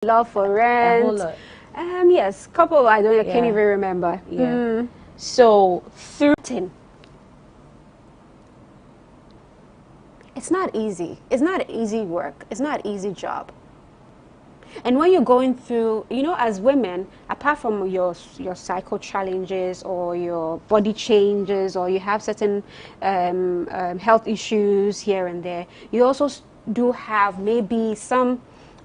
love for rent. A whole lot. Yes, couple. I can't even remember. Yeah. So through. It's not easy. It's not easy work. It's not an easy job. And when you're going through, as women, apart from your cycle challenges or your body changes, or you have certain health issues here and there, you also do have maybe some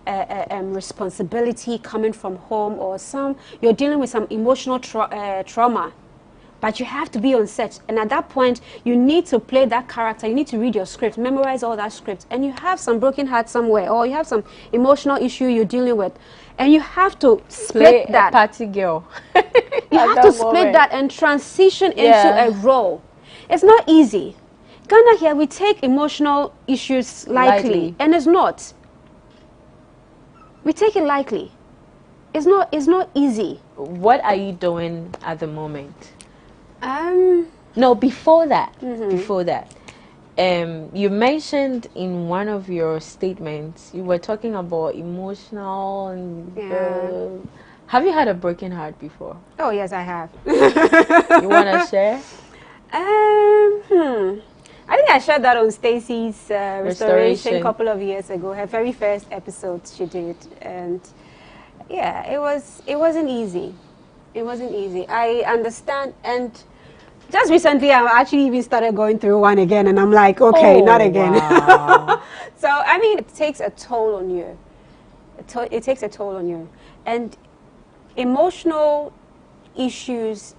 responsibility coming from home, or you're dealing with some emotional trauma. But you have to be on set, and at that point, you need to play that character. You need to read your script, memorize all that script, and you have some broken heart somewhere, or you have some emotional issue you're dealing with, and you have to split that. A party girl. You have to split that and transition into a role. It's not easy. Ghana here, we take emotional issues lightly, and it's not. We take it lightly. It's not easy. What are you doing at the moment? No, before that, you mentioned in one of your statements, you were talking about emotional and have you had a broken heart before? Oh, yes, I have. You want to share? I think I shared that on Stacy's restoration a couple of years ago, her very first episode she did, and yeah, it wasn't easy. It wasn't easy. I understand, and just recently, I actually even started going through one again, and I'm like, okay, not again. Wow. So, I mean, it takes a toll on you. It takes a toll on you. And emotional issues,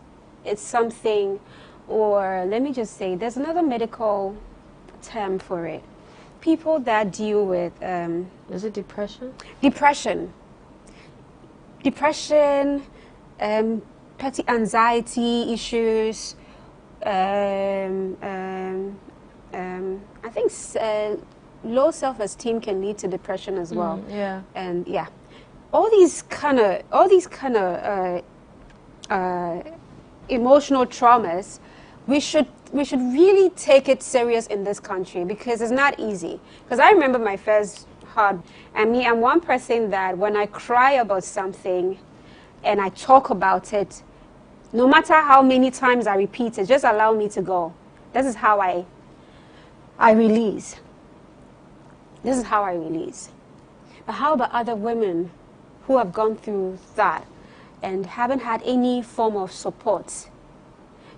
it's something, or let me just say, there's another medical term for it. People that deal with... is it depression? Depression, petty anxiety issues, I think low self-esteem can lead to depression as well. And all these kind of emotional traumas, we should really take it serious in this country, because it's not easy. Because I remember my first heart, and I'm one person that when I cry about something and I talk about it, no matter how many times I repeat it, just allow me to go. This is how I release. This is how I release. But how about other women who have gone through that and haven't had any form of support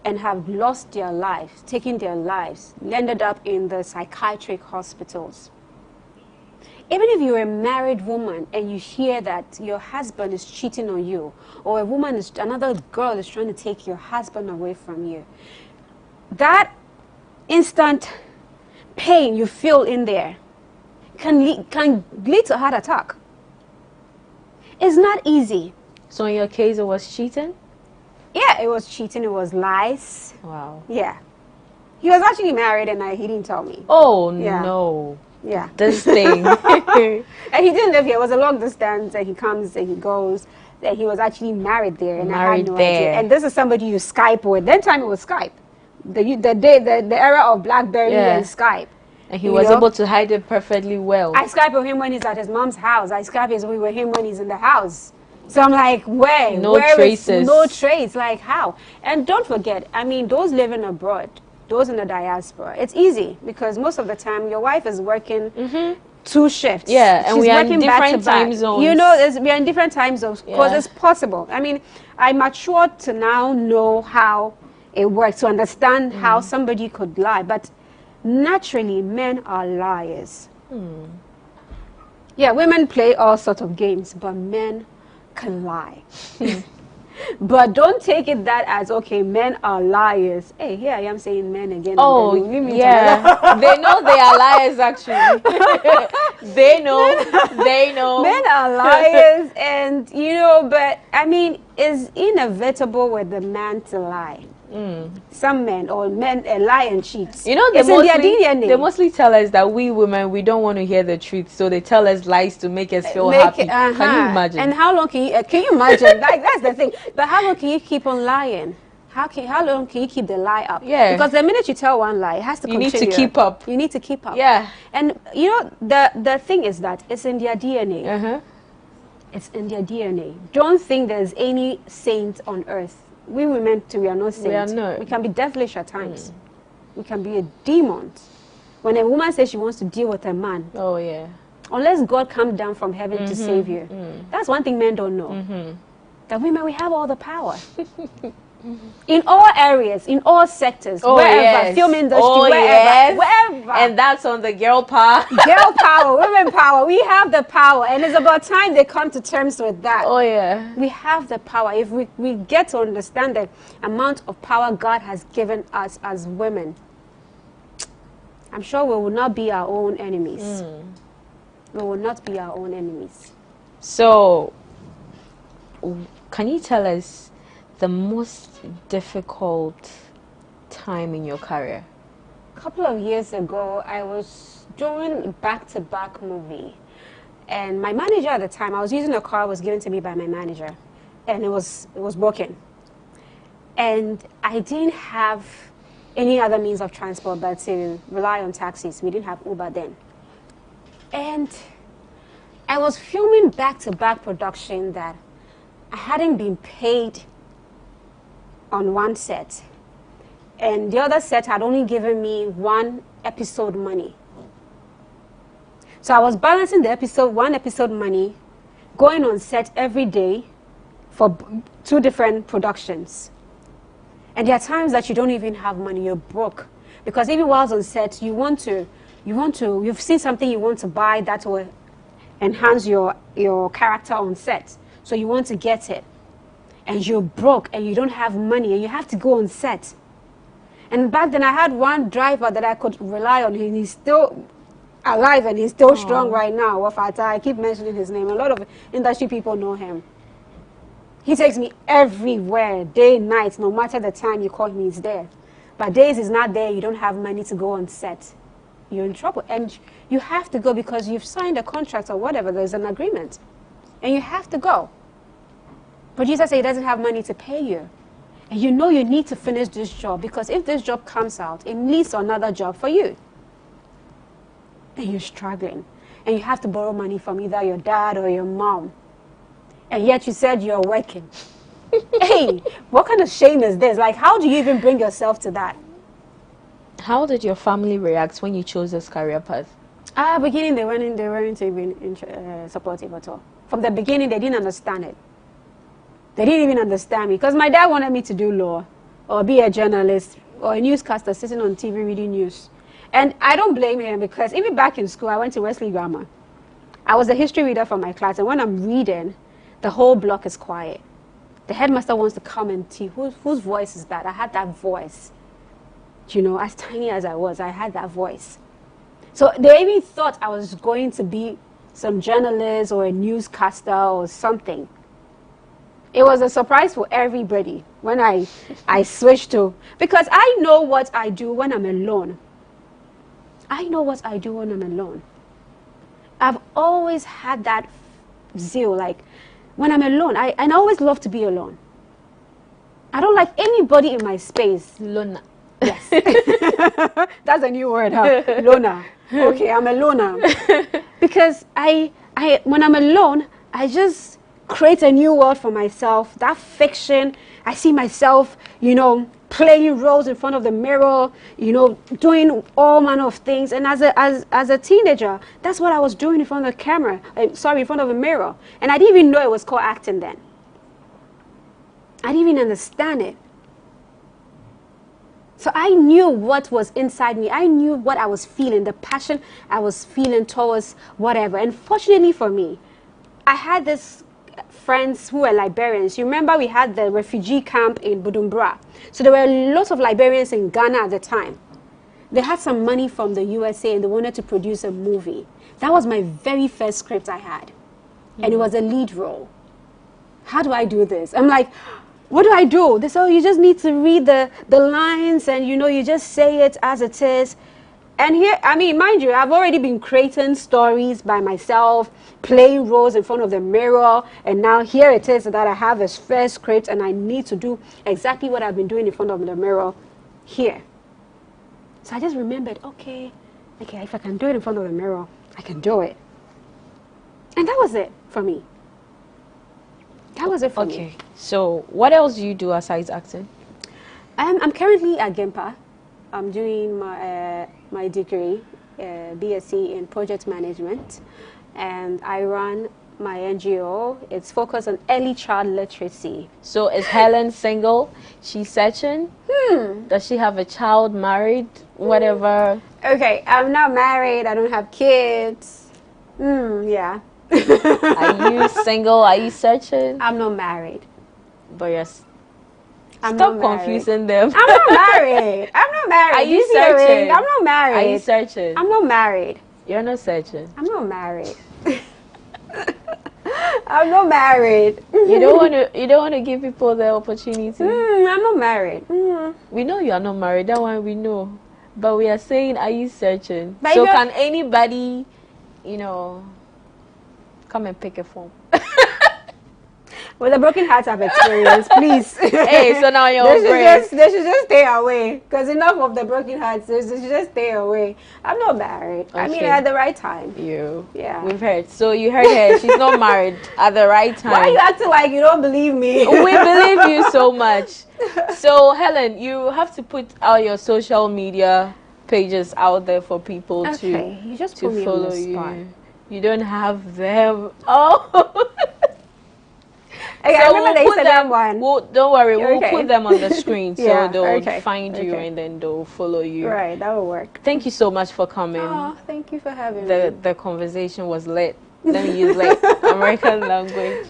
and have lost their lives, taken their lives, ended up in the psychiatric hospitals? Even if you're a married woman and you hear that your husband is cheating on you, or another girl is trying to take your husband away from you, that instant pain you feel in there can lead to a heart attack. It's not easy. So in your case, it was cheating? Yeah, it was cheating. It was lies. Wow. Yeah. He was actually married, and he didn't tell me. Oh, no. Yeah. This thing. And he didn't live here. It was a long distance, and he comes and he goes. And he was actually married there, and I had no idea. And this is somebody you Skype with. That time it was Skype. The era of BlackBerry and Skype. And he was able to hide it perfectly well. I Skype with him when he's at his mom's house. I Skype with him when he's in the house. So I'm like, where? No traces. No trace. Like, how? And don't forget, I mean, those living abroad, those in the diaspora, it's easy, because most of the time your wife is working 2 shifts. Yeah, and we are in different time zones. You know, we are in different time zones, because it's possible. I mean, I matured to now know how it works, to understand how somebody could lie. But naturally, men are liars. Yeah, women play all sorts of games, but men can lie. But don't take it that as, okay, men are liars. Hey, here I am saying men again. Oh, yeah. They know they are liars, actually. They know. Men are liars, and, but, I mean, it's inevitable with the man to lie. Some men lie and cheat. They mostly tell us that we women, we don't want to hear the truth, so they tell us lies to make us feel happy. Can you imagine? And how long can you imagine? Like, that's the thing. But how long can you keep on lying? How long can you keep the lie up? Yeah. Because the minute you tell one lie, it has to continue. You need to keep up. You need to keep up. Yeah. And the thing is that it's in their DNA. It's in their DNA. Don't think there's any saint on earth. We women too, we are not saints. We are not. We can be devilish at times. We can be a demon. When a woman says she wants to deal with a man, oh yeah, unless God comes down from heaven to save you, that's one thing men don't know. That women, we have all the power. In all areas, in all sectors, wherever, film industry, wherever. And that's on the girl power. Girl power, women power. We have the power, and it's about time they come to terms with that. Oh yeah. We have the power. If we get to understand the amount of power God has given us as women, I'm sure we will not be our own enemies. We will not be our own enemies. So, can you tell us the most difficult time in your career? A couple of years ago, I was doing a back-to-back movie, and my manager at the time, I was using a car was given to me by my manager, and it was broken, and I didn't have any other means of transport but to rely on taxis. We didn't have Uber then, and I was filming back-to-back production that I hadn't been paid on one set, and the other set had only given me one episode money. So I was balancing the one episode money, going on set every day for 2 different productions. And there are times that you don't even have money, you're broke. Because even while on set, you've seen something you want to buy that will enhance your character on set. So you want to get it. And you're broke and you don't have money and you have to go on set. And back then I had one driver that I could rely on, and he's still alive and he's still strong right now. Wafata, I keep mentioning his name. A lot of industry people know him. He takes me everywhere, day, night, no matter the time you call him, he's there. But days he's not there, you don't have money to go on set. You're in trouble. And you have to go because you've signed a contract or whatever, there's an agreement. And you have to go. Producer says he doesn't have money to pay you. And you know you need to finish this job because if this job comes out, it leads to another job for you. And you're struggling. And you have to borrow money from either your dad or your mom. And yet you said you're working. Hey, what kind of shame is this? Like, how do you even bring yourself to that? How did your family react when you chose this career path? Beginning, they weren't even supportive at all. From the beginning, they didn't understand it. They didn't even understand me because my dad wanted me to do law or be a journalist or a newscaster sitting on TV reading news. And I don't blame him because even back in school, I went to Wesley Grammar. I was a history reader for my class, and when I'm reading, the whole block is quiet. The headmaster wants to come and see whose voice is that. I had that voice. You know, as tiny as I was, I had that voice. So they even thought I was going to be some journalist or a newscaster or something. It was a surprise for everybody when I switched to, because I know what I do when I'm alone. I know what I do when I'm alone. I've always had that zeal, like when I'm alone, I always love to be alone. I don't like anybody in my space. Lona. Yes. That's a new word, huh? Lona. Okay, I'm a loner. Because when I'm alone, I just create a new world for myself. That fiction, I see myself, you know, playing roles in front of the mirror, you know, doing all manner of things. And as a teenager, that's what I was doing in front of the camera. In front of a mirror. And I didn't even know it was called acting then. I didn't even understand it. So I knew what was inside me. I knew what I was feeling, the passion I was feeling towards whatever. And fortunately for me, I had this friends who were Liberians. You remember we had the refugee camp in Bujumbura. So there were lots of Liberians in Ghana at the time. They had some money from the USA and they wanted to produce a movie. That was my very first script I had. And it was a lead role. How do I do this? I'm like, what do I do? They said, oh, you just need to read the lines and, you know, you just say it as it is. And here, I mean, mind you, I've already been creating stories by myself, playing roles in front of the mirror, and now here it is that I have this first script and I need to do exactly what I've been doing in front of the mirror here. So I just remembered, okay, if I can do it in front of the mirror, I can do it. And that was it for me. That was it for me. Okay. So what else do you do aside acting? I'm currently at GIMPA. I'm doing my degree, BSc in project management, and I run my NGO. It's focused on early child literacy. So is Helen single? She's searching? Does she have a child, married, whatever? Okay, I'm not married. I don't have kids. Yeah. Are you single? Are you searching? I'm not married. But yes. I'm Stop not married. confusing them. I'm not married. I'm not married. Are you searching? I'm not married. Are you searching? I'm not married. You're not searching. I'm not married. I'm not married. You don't want to give people the opportunity. I'm not married. We know you are not married. That one we know. But we are saying, are you searching? But so can anybody, come and pick a form? With the broken hearts I've experienced, please. Hey, so now you're they should just stay away. Because enough of the broken hearts. They should just stay away. I'm not married. Okay. I mean, at the right time. Yeah. We've heard. So you heard her. She's not married at the right time. Why are you acting like you don't believe me? We believe you so much. So Helen, you have to put all your social media pages out there for people you just put me follow on the spot. you. You don't have them. Oh. Okay, I remember the Instagram one. Don't worry, we'll put them on the screen so they'll find you and then they'll follow you. Right, that will work. Thank you so much for coming. Oh, thank you for having me. The conversation was lit. Let me use American language.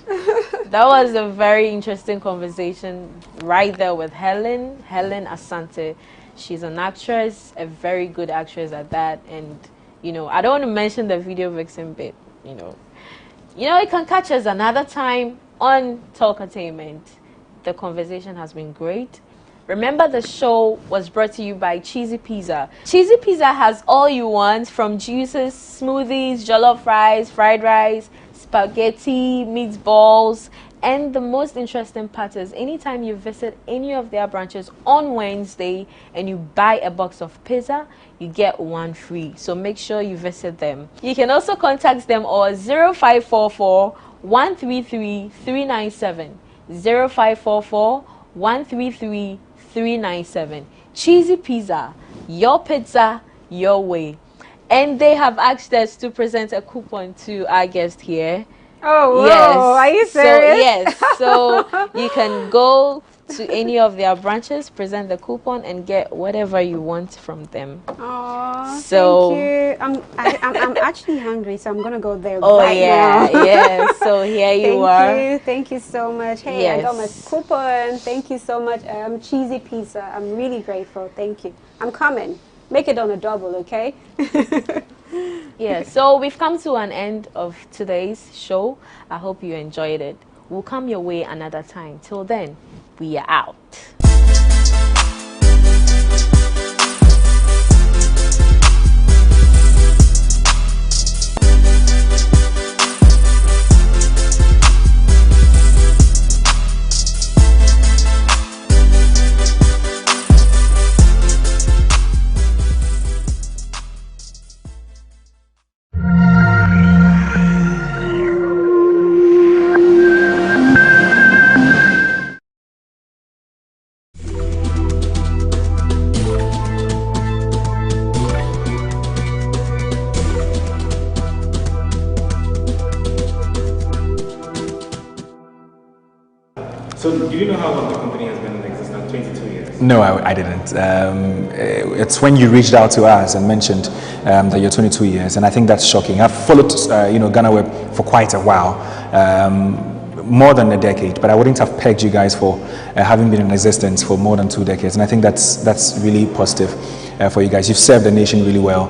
That was a very interesting conversation right there with Helen Asante. She's an actress, a very good actress at that. And, I don't want to mention the video vixen bit, You can catch us another time on Talkatainment. The conversation has been great. Remember, the show was brought to you by Cheesy Pizza. Cheesy Pizza has all you want, from juices, smoothies, jollof rice, fried rice, spaghetti, meatballs, and the most interesting part is anytime you visit any of their branches on Wednesday and you buy a box of pizza, you get one free. So make sure you visit them. You can also contact them on 0544 133 397 0544 133 397. Cheesy Pizza, your pizza, your way. And they have asked us to present a coupon to our guest here. Oh, wow. Yes. Are you serious? So you can go to any of their branches, present the coupon, and get whatever you want from them. Oh, so thank you. I'm actually hungry, so I'm gonna go there. Oh right yeah, now. yeah. So here you are. Thank you so much. Hey, I got my coupon. Thank you so much. Cheesy Pizza. I'm really grateful. Thank you. I'm coming. Make it on a double, okay? Yeah, so we've come to an end of today's show. I hope you enjoyed it. We'll come your way another time. Till then, we are out. So, do you know how long the company has been in existence? 22 years? No, I didn't. It's when you reached out to us and mentioned that you're 22 years, and I think that's shocking. I've followed, GhanaWeb for quite a while, more than a decade, but I wouldn't have pegged you guys for having been in existence for more than 2 decades, and I think that's really positive for you guys. You've served the nation really well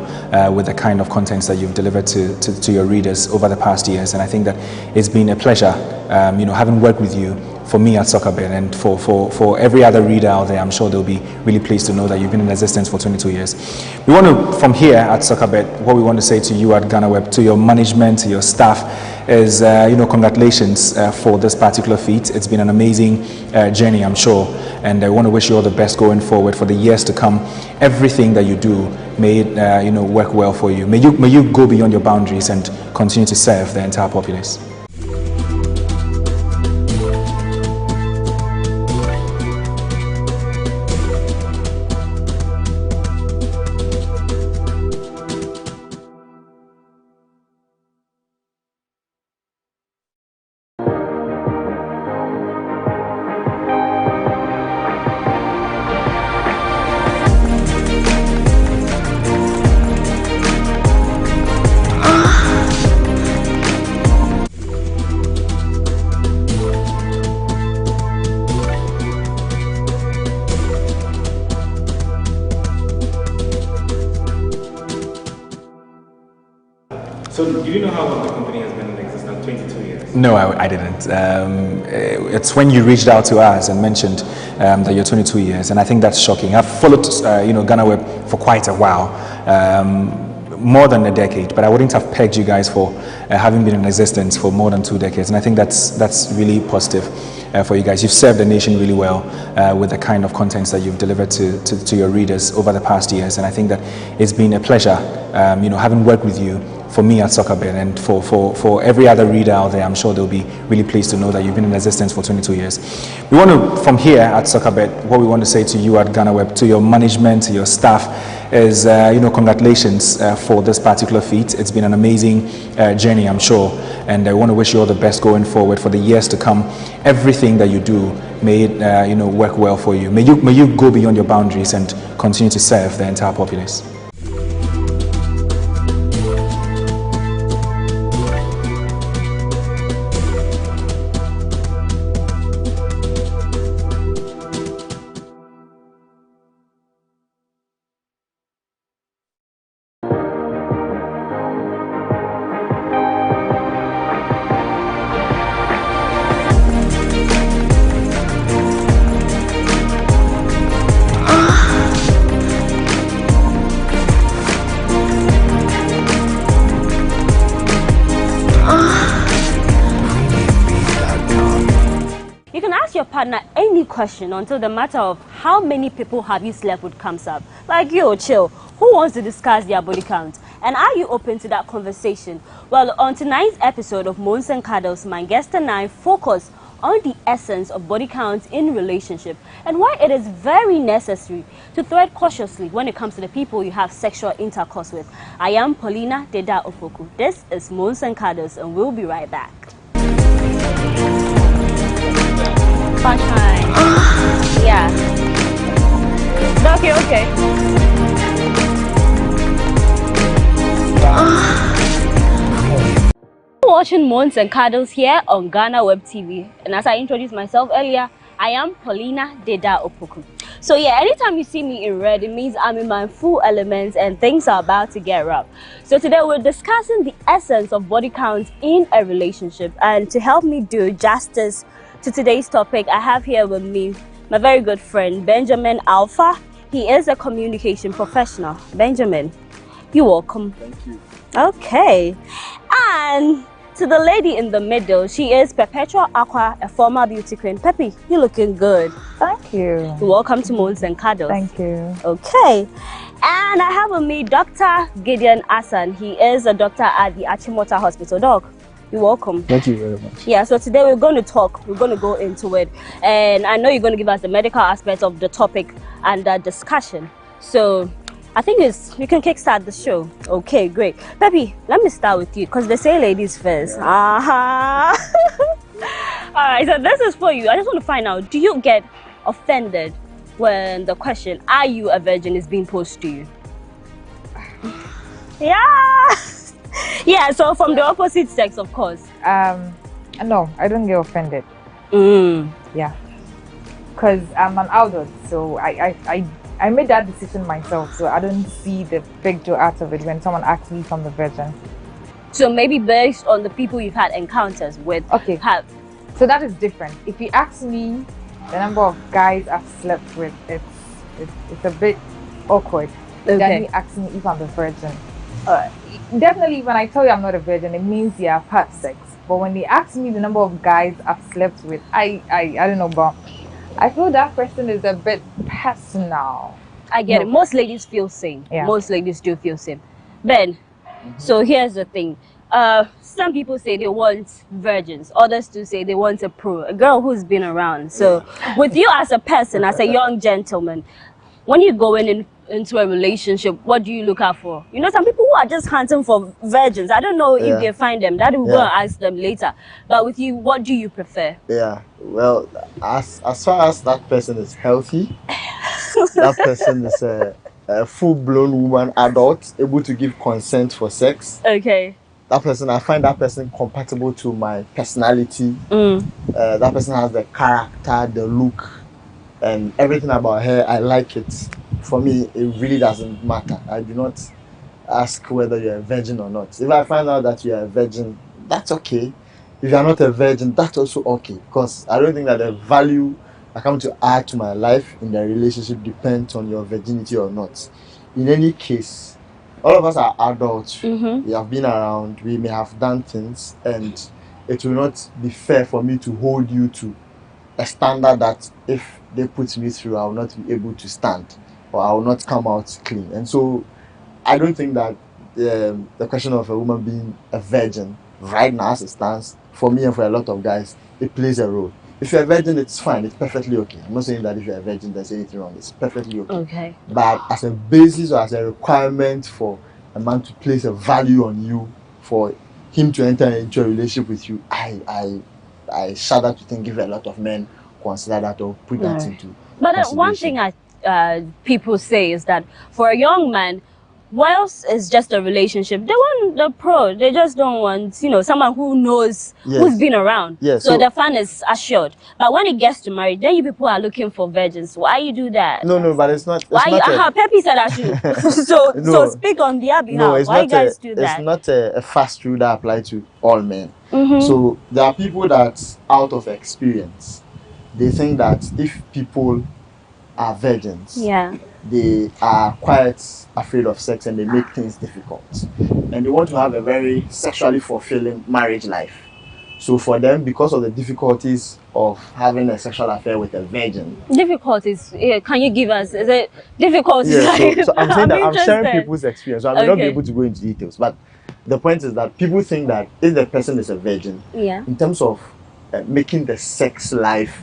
with the kind of contents that you've delivered to your readers over the past years, and I think that it's been a pleasure, having worked with you. For me at Soccerbet, and for every other reader out there, I'm sure they'll be really pleased to know that you've been in existence for 22 years. We want to, from here at Soccerbet, what we want to say to you at GhanaWeb, to your management, to your staff, is congratulations for this particular feat. It's been an amazing journey, I'm sure, and I want to wish you all the best going forward for the years to come. Everything that you do, may it work well for you. May you go beyond your boundaries and continue to serve the entire populace. So do you know how long the company has been in existence? 22 years? No, I didn't. It's when you reached out to us and mentioned that you're 22 years, and I think that's shocking. I've followed, GhanaWeb for quite a while, more than a decade, but I wouldn't have pegged you guys for having been in existence for more than 2 decades, and I think that's really positive for you guys. You've served the nation really well with the kind of contents that you've delivered to your readers over the past years, and I think that it's been a pleasure, having worked with you. For me at Soccerbet, and for every other reader out there, I'm sure they'll be really pleased to know that you've been in existence for 22 years. We want to, from here at Soccerbet, what we want to say to you at GhanaWeb, to your management, to your staff, is congratulations for this particular feat. It's been an amazing journey, I'm sure, and I want to wish you all the best going forward for the years to come. Everything that you do, may it work well for you. May you go beyond your boundaries and continue to serve the entire populace. Partner any question until the matter of how many people have you slept with comes up. Like, yo, chill, who wants to discuss their body count? And are you open to that conversation? Well, on tonight's episode of Moons and Cuddles, my guest and I focus on the essence of body count in relationship and why it is very necessary to tread cautiously when it comes to the people you have sexual intercourse with. I am Paulina Deda Opoku. This is Moons and Cuddles, and we'll be right back. Sunshine. Yeah. Okay. Watching Moons and Cuddles here on GhanaWeb TV, and as I introduced myself earlier, I am Paulina Deda Opoku. So yeah, anytime you see me in red, it means I'm in my full elements and things are about to get rough. So today we're discussing the essence of body count in a relationship, and to help me do justice to today's topic, I have here with me my very good friend Benjamin Alpha. He is a communication professional. Benjamin, you're welcome. Thank you. Okay. And to the lady in the middle, she is Perpetual Aqua, a former beauty queen. Peppy, you're looking good. Thank you. Welcome to Moons and Cuddles. Thank you. Okay. And I have with me Dr. Gideon Asan. He is a doctor at the Achimota Hospital. Doc, you're welcome. Thank you very much. Yeah, so today we're going to talk, we're going to go into it, and I know you're going to give us the medical aspect of the topic and the discussion. So I think we can kickstart the show. Okay, great. Peppy, let me start with you because they say ladies first. Yeah. All right, so this is for you. I just want to find out, do you get offended when the question, are you a virgin, is being posed to you? Yeah. Yeah, so from the opposite sex, of course. No, I don't get offended. Yeah, because I'm an adult, so I made that decision myself, so I don't see the big deal out of it when someone asks me if I'm a virgin. So maybe based on the people you've had encounters with. Okay. So that is different. If you ask me the number of guys I've slept with, it's a bit awkward. Okay. Then you ask me if I'm a virgin. Definitely, when I tell you I'm not a virgin, it means yeah, I've had sex. But when they ask me the number of guys I've slept with, I don't know, but I feel that question is a bit personal. I get it. Most ladies feel same. Yeah. Most ladies do feel same. Ben, so here's the thing. Some people say they want virgins. Others do say they want a girl who's been around. So with you as a person, as a young gentleman, when you're going into a relationship, what do you look out for? You know, some people who are just hunting for virgins. I don't know if they find them. That we'll go and ask them later. But with you, what do you prefer? Yeah, well, as far as that person is healthy, that person is a full-blown woman, adult, able to give consent for sex. Okay. That person, I find that person compatible to my personality. That person has the character, the look, and everything about her. I like it. For me, it really doesn't matter. I do not ask whether you're a virgin or not. If I find out that you're a virgin, that's okay. If you're not a virgin, that's also okay. Because I don't think that the value I come to add to my life in the relationship depends on your virginity or not. In any case, all of us are adults. We have been around. We may have done things, and it will not be fair for me to hold you to a standard that if they put me through, I will not be able to stand, or I will not come out clean. And so I don't think that the question of a woman being a virgin right now as it stands, for me and for a lot of guys, it plays a role. If you're a virgin, it's fine. It's perfectly okay. I'm not saying that if you're a virgin, there's anything wrong. It's perfectly okay. Okay. But as a basis or as a requirement for a man to place a value on you, for him to enter into a relationship with you, I shudder to think if a lot of men consider that or put that into. But one thing people say is that for a young man, whilst it's just a relationship, they want the pro. They just don't want, someone who knows, who's been around. Yes. So the fun is assured. But when it gets to marriage, then you people are looking for virgins. Why you do that? No, but it's not. Why Pepe said I should. So speak on their behalf. No, it's why not you guys do that? It's not a fast rule that applies to all men. So there are people that, out of experience, they think that if people are virgins, they are quite afraid of sex and they make things difficult, and they want to have a very sexually fulfilling marriage life. So for them, because of the difficulties of having a sexual affair with a virgin, difficulties, can you give us, is it difficulties? So I'm saying that I'm sharing people's experience, so I may not be able to go into details, but the point is that people think that if the person is a virgin, in terms of making the sex life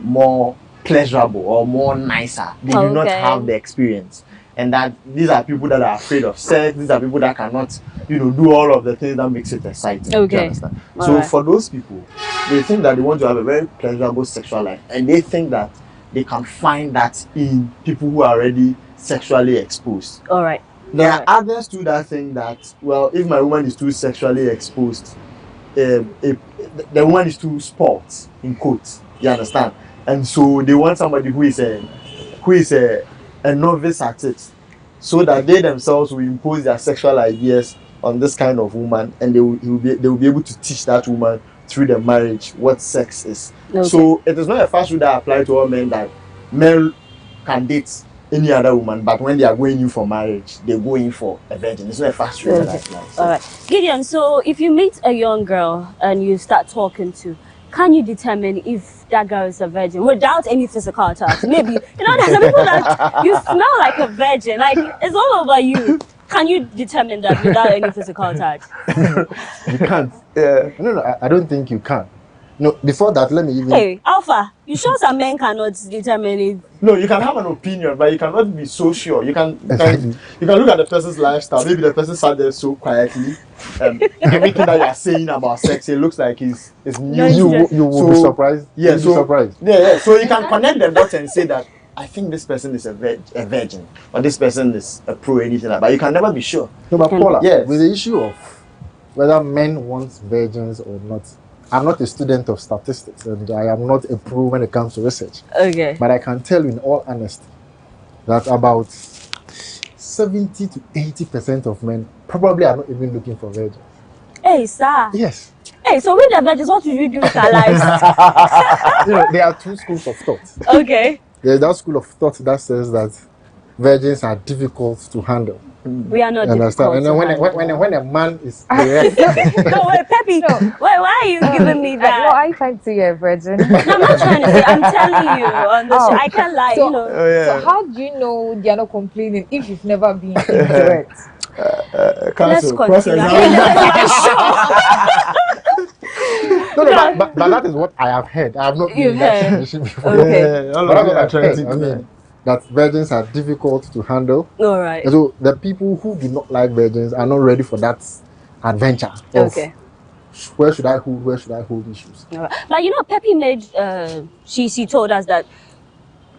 more pleasurable or more nicer, they do not have the experience, and that these are people that are afraid of sex. These are people that cannot, do all of the things that makes it exciting. Do you understand? So for those people, they think that they want to have a very pleasurable sexual life, and they think that they can find that in people who are already sexually exposed. There are others too that think that, well, if my woman is too sexually exposed, the woman is too sports, in quotes. You understand? And so they want somebody who is a novice at it, so that they themselves will impose their sexual ideas on this kind of woman, and they will be able to teach that woman through the marriage what sex is. So it is not a fast rule that applies to all men, that men can date any other woman, but when they are going in for marriage, they go in for a virgin. It's not a fast rule that applies. All right, Gideon. So if you meet a young girl and you start talking to, can you determine if that girl is a virgin without any physical touch? Maybe, there's some people that you smell like a virgin, like it's all over you. Can you determine that without any physical touch? You can't. No, I don't think you can. No, before that, let me even... Hey, Alpha, you sure some men cannot determine it? No, you can have an opinion, but you cannot be so sure. You can look at the person's lifestyle. Maybe the person sat there so quietly. Everything that you are saying about sex, it looks like it's new. You will be surprised. Yeah, surprised. Yeah. So you can connect the dots and say that I think this person is a virgin, or this person is a pro, anything like that. But you can never be sure. No, but Paula, with the issue of whether men want virgins or not, I'm not a student of statistics, and I am not a pro when it comes to research. But I can tell you in all honesty that about 70 to 80% of men probably are not even looking for virgins. Hey, sir. Yes. Hey, so with the virgins, what do you do with our lives? There are two schools of thought. There's that school of thought that says that virgins are difficult to handle. We are not understand. And then when a man is erect. No, wait, Peppy. No. Why are you giving me that? No, I can't say you're a virgin. No, I'm not trying to say. I'm telling you on the show. I can't lie. So, so how do you know they're not complaining if you've never been into it? Let's continue. No, but that is what I have heard. I have not been in that situation before. But that's what I'm trying to mean. That virgins are difficult to handle. All right. And so the people who do not like virgins are not ready for that adventure. Where should I hold issues? All right. But Peppy made she told us that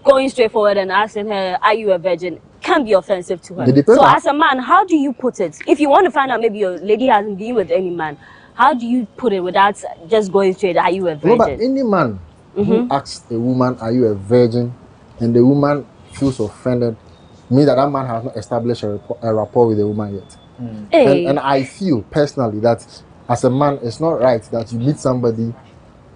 going straight forward and asking her, "Are you a virgin?" can be offensive to her. So as a man, how do you put it? If you want to find out maybe your lady hasn't been with any man, how do you put it without just going straight, "Are you a virgin?" No, but any man who asks a woman, "Are you a virgin?" and the woman feels offended, means that man has not established a rapport with a woman yet. And I feel personally that as a man, it's not right that you meet somebody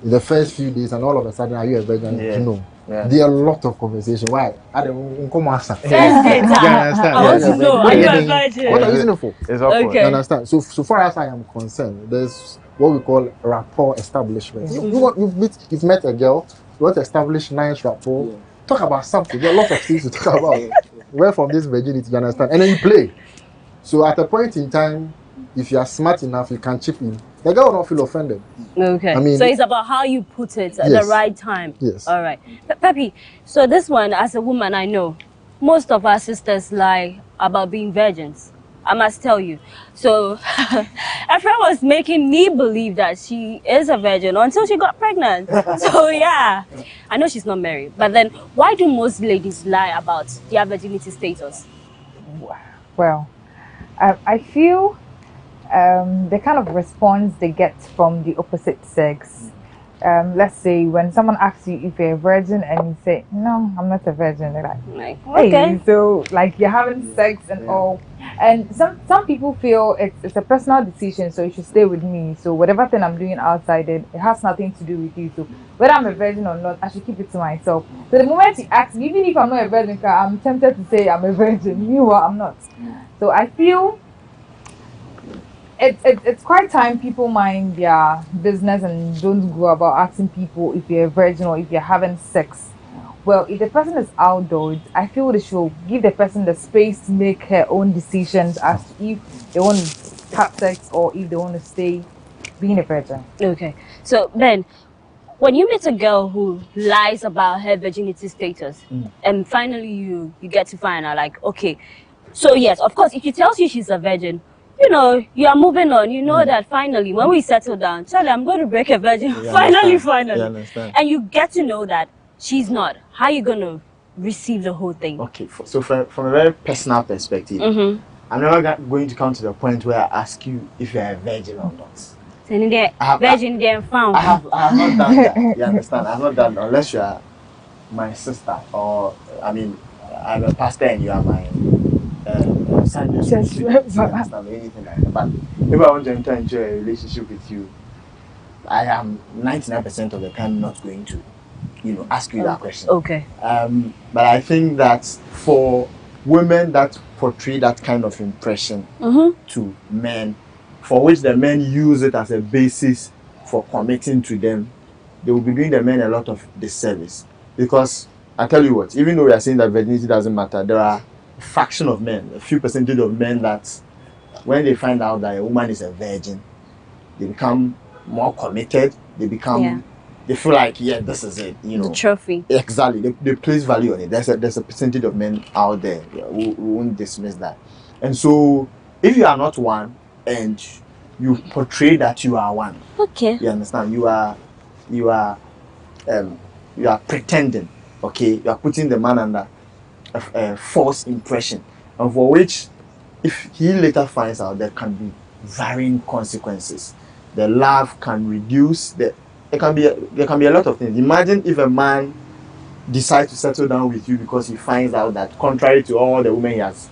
in the first few days and all of a sudden, are you a virgin? You know, there are a lot of conversation. Why? I don't come answer. I want to know, are you a virgin? What are you using it for? It's awkward. Okay. You understand? So far as I am concerned, there's what we call rapport establishment. You've met a girl, you want to establish nice rapport, talk about something. There are a lot of things to talk about. Where from this virginity, you understand? And then you play. So at a point in time, if you are smart enough, you can chip in. The girl will not feel offended. Okay. I mean, so it's about how you put it at the right time. Yes. All right. Pepi, so this one, as a woman, I know most of our sisters lie about being virgins. I must tell you. So a friend was making me believe that she is a virgin until she got pregnant. So yeah, I know she's not married. But then why do most ladies lie about their virginity status? Well, I feel the kind of response they get from the opposite sex. Let's say when someone asks you if you're a virgin and you say, no, I'm not a virgin, they're like, hey, okay. So like you're having sex and all. And some people feel it's a personal decision, so you should stay with me. So whatever thing I'm doing outside it has nothing to do with you. So whether I'm a virgin or not, I should keep it to myself. So the moment you ask me, even if I'm not a virgin, I'm tempted to say I'm a virgin. Meanwhile, I'm not. So I feel it's quite time people mind their business and don't go about asking people if you're a virgin or if you're having sex. Well, if the person is outdoors, I feel they should give the person the space to make her own decisions as to if they want to have sex or if they want to stay being a virgin. Okay. So then, when you meet a girl who lies about her virginity status, and finally you get to find out, like, okay, so yes, of course, if she tells you she's a virgin, you know, you are moving on. You know that finally, when we settle down, Charlie, I'm going to break a virgin. Finally. And you get to know that she's not. How are you going to receive the whole thing? Okay, so from a very personal perspective, I'm never going to come to the point where I ask you if you're a virgin or not. I have not done that. You understand? I have not done that unless you are my sister or, I mean, I'm a pastor and you are my Sunday school. You understand? Anything like that. But if I want to enter into a relationship with you, I am 99% of the time not going to, ask you that question. Okay. But I think that for women that portray that kind of impression to men, for which the men use it as a basis for committing to them, they will be doing the men a lot of disservice. Because I tell you what, even though we are saying that virginity doesn't matter, there are a fraction of men, a few percentage of men that when they find out that a woman is a virgin, they become more committed. They become, they feel like, this is it. The trophy. Exactly. They place value on it. There's a percentage of men out there who won't dismiss that. And so, if you are not one and you portray that you are one, okay, you understand? You are pretending. Okay, you are putting the man under a false impression, and for which, if he later finds out, there can be varying consequences. The love can reduce. There can be a lot of things. Imagine if a man decides to settle down with you because he finds out that, contrary to all the women he has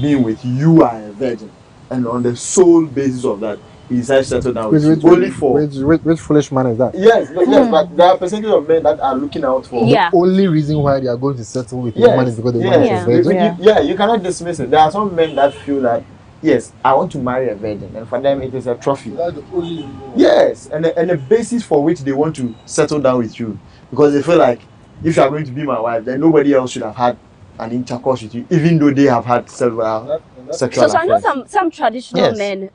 been with, you are a virgin, and on the sole basis of that, he decides to settle down with you. Which foolish man is that? Yes, but there are percentage of men that are looking out for. The only reason why they are going to settle with women is because they want a virgin. You cannot dismiss it. There are some men that feel that, yes, I want to marry a virgin, and for them it is a trophy. That's the only reason. Yes, and the basis for which they want to settle down with you, because they feel like, if you are going to be my wife, then nobody else should have had an intercourse with you, even though they have had several sexual affairs. So I know some traditional men,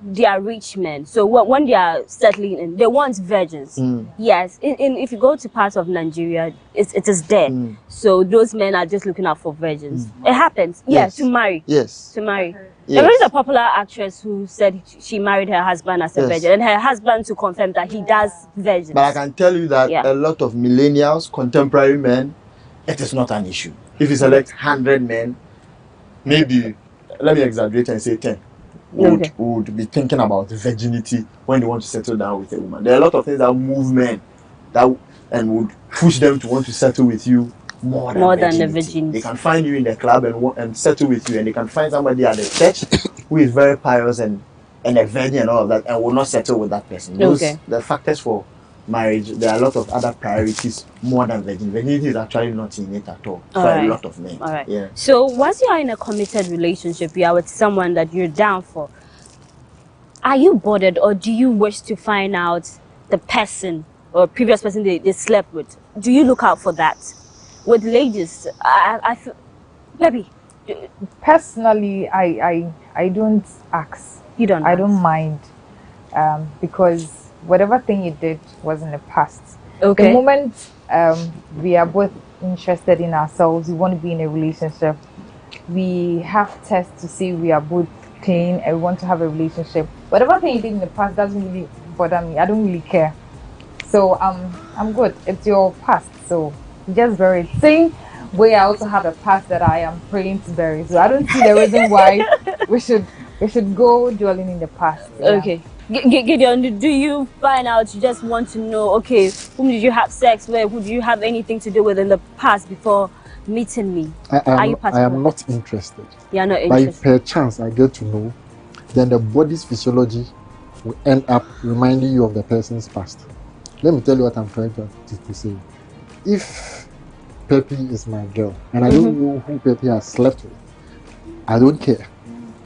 they are rich men. So when they are settling in, they want virgins. Yes, if you go to parts of Nigeria, it is there. So those men are just looking out for virgins. It happens. Yes, to marry. Yes. To marry. There is a popular actress who said she married her husband as a virgin, and her husband to confirm that he does virgins. But I can tell you that a lot of millennials, contemporary men, it is not an issue. If you select 100 men, maybe, let me exaggerate and say 10 would be thinking about virginity when they want to settle down with a woman. There are a lot of things that move men and would push them to want to settle with you more than the virginity. virginity. They can find you in the club and settle with you, and they can find somebody at the church who is very pious and a virgin and all of that, and will not settle with that person. Those the factors for marriage. There are a lot of other priorities more than virginity. Virginity is actually not in it at all for a lot of men. All right. Yeah. So once you are in a committed relationship, you are with someone that you're down for. Are you bothered, or do you wish to find out the person or previous person they slept with? Do you look out for that? With ladies, I feel, baby. Personally, I don't ask. You don't. I don't mind, because whatever thing you did was in the past. Okay. The moment we are both interested in ourselves, we want to be in a relationship, we have tests to see we are both clean and we want to have a relationship. Whatever thing you did in the past doesn't really bother me. I don't really care. So I'm good. It's your past, so just bury it. Same way I also have a past that I am praying to bury. So I don't see the reason why we should go dwelling in the past. Yeah. Okay. Gideon, do you find out, you just want to know, okay, whom did you have sex with? Who did you have anything to do with in the past before meeting me? I am not interested. You're not interested. But if per chance I get to know, then the body's physiology will end up reminding you of the person's past. Let me tell you what I'm trying to say. If Pepe is my girl, and I don't know who Pepe has slept with, I don't care.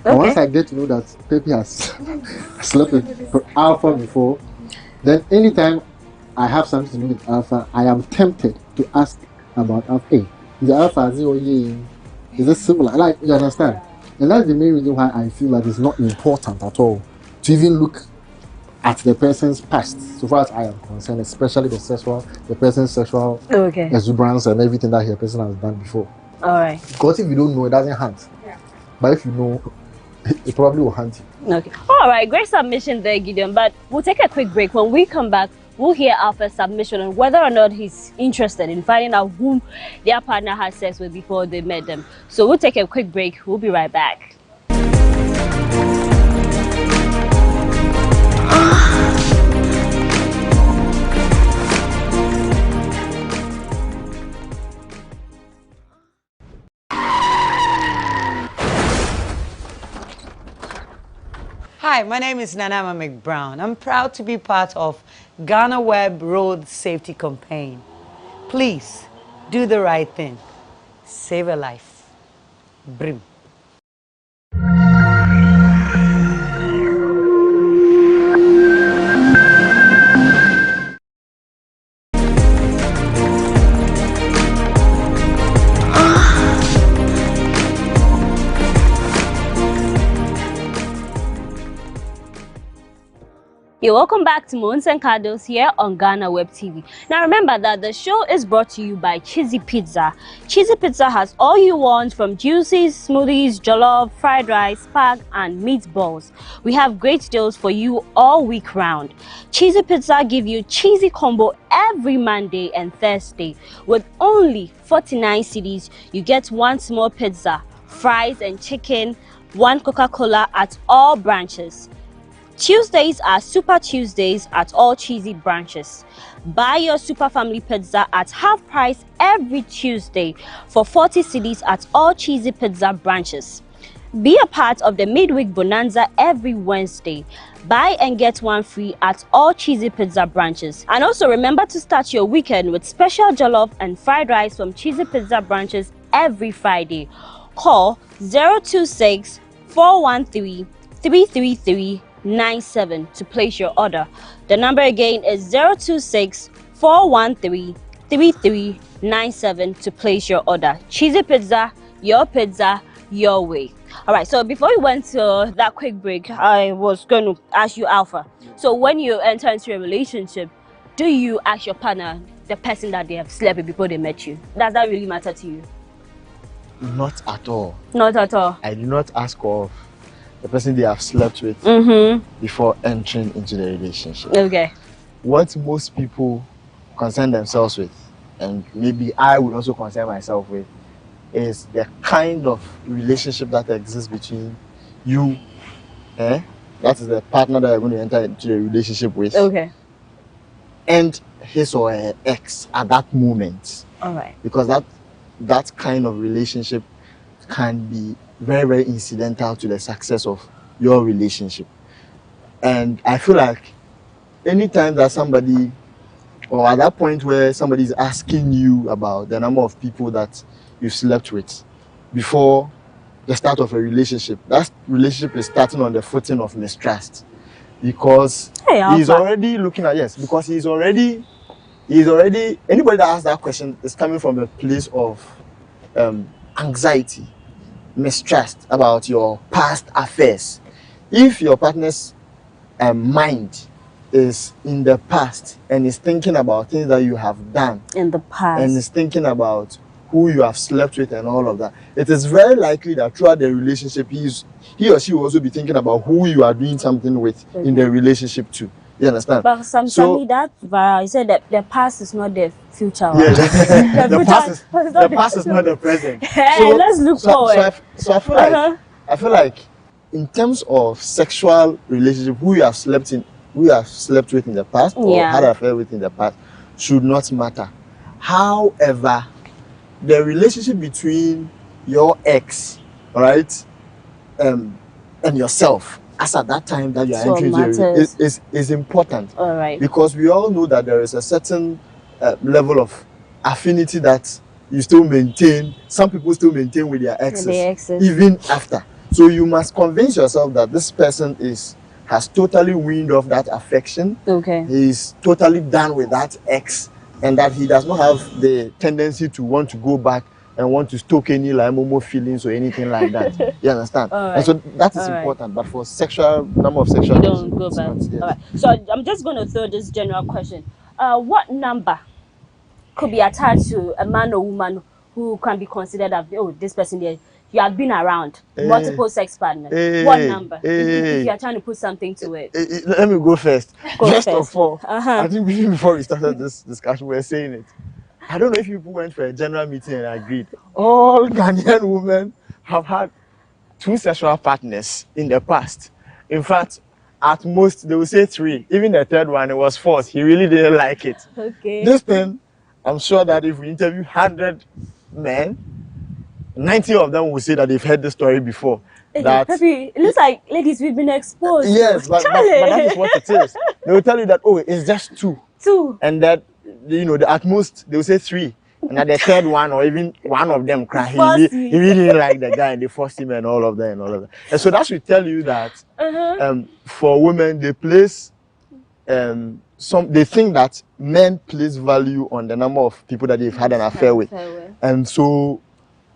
And once I get to know that Pepe has slept with Alpha before, then anytime I have something to do with Alpha, I am tempted to ask about Alpha. Hey, is the Alpha is it similar? Like, you understand? And that's the main reason why I feel that it's not important at all to even look at the person's past, so far as I am concerned, especially the person's sexual exuberance and everything that the person has done before. All right. Because if you don't know, it doesn't hunt. Yeah. But if you know, it probably will hunt you. Okay. All right. Great submission there, Gideon. But we'll take a quick break. When we come back, we'll hear Alpha's submission on whether or not he's interested in finding out whom their partner had sex with before they met them. So we'll take a quick break. We'll be right back. Hi, my name is Nanama McBrown. I'm proud to be part of GhanaWeb Road Safety Campaign. Please, do the right thing. Save a life. Brim. You're welcome back to Moons and Cuddles here on GhanaWeb TV. Now remember that the show is brought to you by Cheesy Pizza. Cheesy Pizza has all you want, from juices, smoothies, jollof, fried rice, spag and meatballs. We have great deals for you all week round. Cheesy Pizza give you cheesy combo every Monday and Thursday. With only 49 cedis, you get one small pizza, fries and chicken, one Coca-Cola at all branches. Tuesdays are Super Tuesdays at all Cheesy branches. Buy your Super Family Pizza at half price every Tuesday for 40 cedis at all Cheesy Pizza branches. Be a part of the midweek bonanza every Wednesday. Buy and get one free at all Cheesy Pizza branches. And also remember to start your weekend with special jollof and fried rice from Cheesy Pizza branches every Friday. Call 026 413 333 97 to place your order. The number again is 026 413 3397 to place your order. Cheesy Pizza, your way. All right, so before we went to that quick break, I was going to ask you, Alpha. So when you enter into a relationship, do you ask your partner the person that they have slept with before they met you? Does that really matter to you? Not at all. Not at all. I do not ask of the person they have slept with before entering into the relationship. Okay. What most people concern themselves with, and maybe I would also concern myself with, is the kind of relationship that exists between you, that is the partner that you're going to enter into a relationship with, okay, and his or her ex at that moment. All right. Because that that kind of relationship can be very, very incidental to the success of your relationship. And I feel like anytime that somebody, or at that point where somebody is asking you about the number of people that you slept with before the start of a relationship, that relationship is starting on the footing of mistrust, because he's already looking at, yes, because he's already, anybody that asks that question is coming from a place of anxiety, mistrust about your past affairs. If your partner's mind is in the past and is thinking about things that you have done in the past and is thinking about who you have slept with and all of that, it is very likely that throughout the relationship he or she will also be thinking about who you are doing something with in the relationship too. You understand? But sometimes you said that the past is not the future. Yeah, the past is not the present. Hey, let's look forward. So I feel like in terms of sexual relationship, who you have slept with in the past or had an affair with in the past should not matter. However, the relationship between your ex, right, and yourself, as at that time that you are entering is important. All right. Because we all know that there is a certain level of affinity that you still maintain. Some people still maintain with their exes, even after. So you must convince yourself that this person has totally weaned off that affection. Okay. He's totally done with that ex, and that he does not have the tendency to want to go back and want to stoke any like momo feelings or anything like that. You understand? Right. And so that is important. But for number of sexual, you don't go back. Yes. All right. So I'm just going to throw this general question: what number could be attached to a man or woman who can be considered as this person there? You have been around multiple sex partners. What number? If you are trying to put something to it. Let me go first. First of all, I think before we started this discussion, we were saying it. I don't know if people went for a general meeting and agreed. All Ghanaian women have had 2 sexual partners in the past. In fact, at most, they will say 3. Even the third one, it was 4th. He really didn't like it. Okay. This thing, I'm sure that if we interview 100 men, 90 of them will say that they've heard the story before. That it looks like, ladies, we've been exposed. Yes, but that is what it is. They will tell you that, it's just 2. 2. And that, at most, they will say 3. And at the third one, or even one of them cry, he really didn't like the guy and they forced him and all of that. And so that should tell you that for women, they place, they think that men place value on the number of people that they've had an affair with.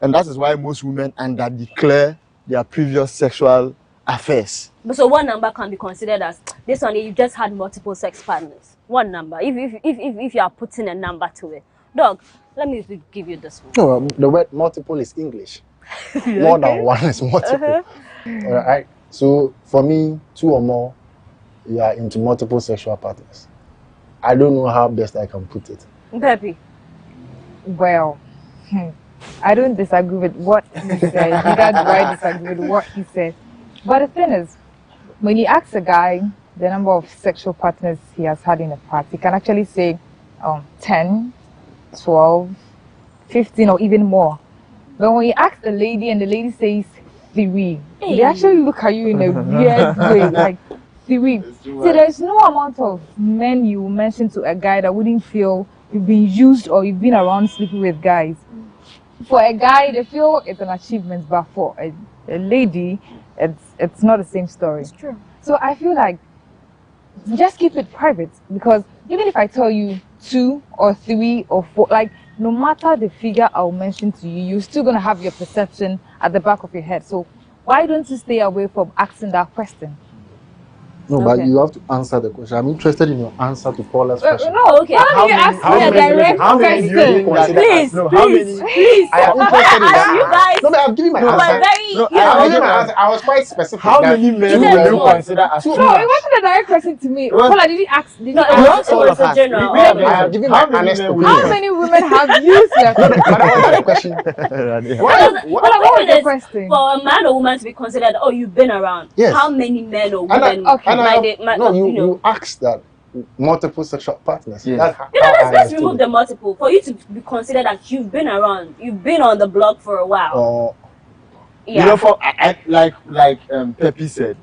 And that is why most women underdeclare their previous sexual affairs. But so what number can be considered as this one? You just had multiple sex partners. What number? If you are putting a number to it, dog. Let me give you this one. No, the word multiple is English. More than one is multiple. All right. So for me, 2 or more, you are into multiple sexual partners. I don't know how best I can put it. Pepe. Well, I don't disagree with what he said. Neither do I disagree with what he said. But the thing is, when you ask a guy the number of sexual partners he has had in the past, he can actually say 10, 12, 15, or even more. But when you ask a lady and the lady says 3, they actually look at you in a weird way, like 3. So there's no amount of men you mention to a guy that wouldn't feel you've been used or you've been around sleeping with guys. For a guy, they feel it's an achievement, but for a lady, it's not the same story. It's true. So I feel like just keep it private, because even if I tell you 2 or 3 or 4, like no matter the figure I'll mention to you, you're still gonna have your perception at the back of your head. So why don't you stay away from asking that question? No, but you have to answer the question. I'm interested in your answer to Paula's question. No, okay. How many ask me a direct question? Please. I am interested in that. You guys. No, but I'm giving my answer. I was quite specific. How many men do you consider as 2? No, it wasn't a direct question to me. Paula, did you ask? No, it was a general. I am giving my honest opinion. How many women have used that? But I want the question. What was the question? For a man or woman to be considered, you've been around. Yes. How many men or women? You asked that multiple sexual partners. Yes. That's how let's remove the multiple for you to be considered that you've been around, you've been on the block for a while. You know, for like Pepe said,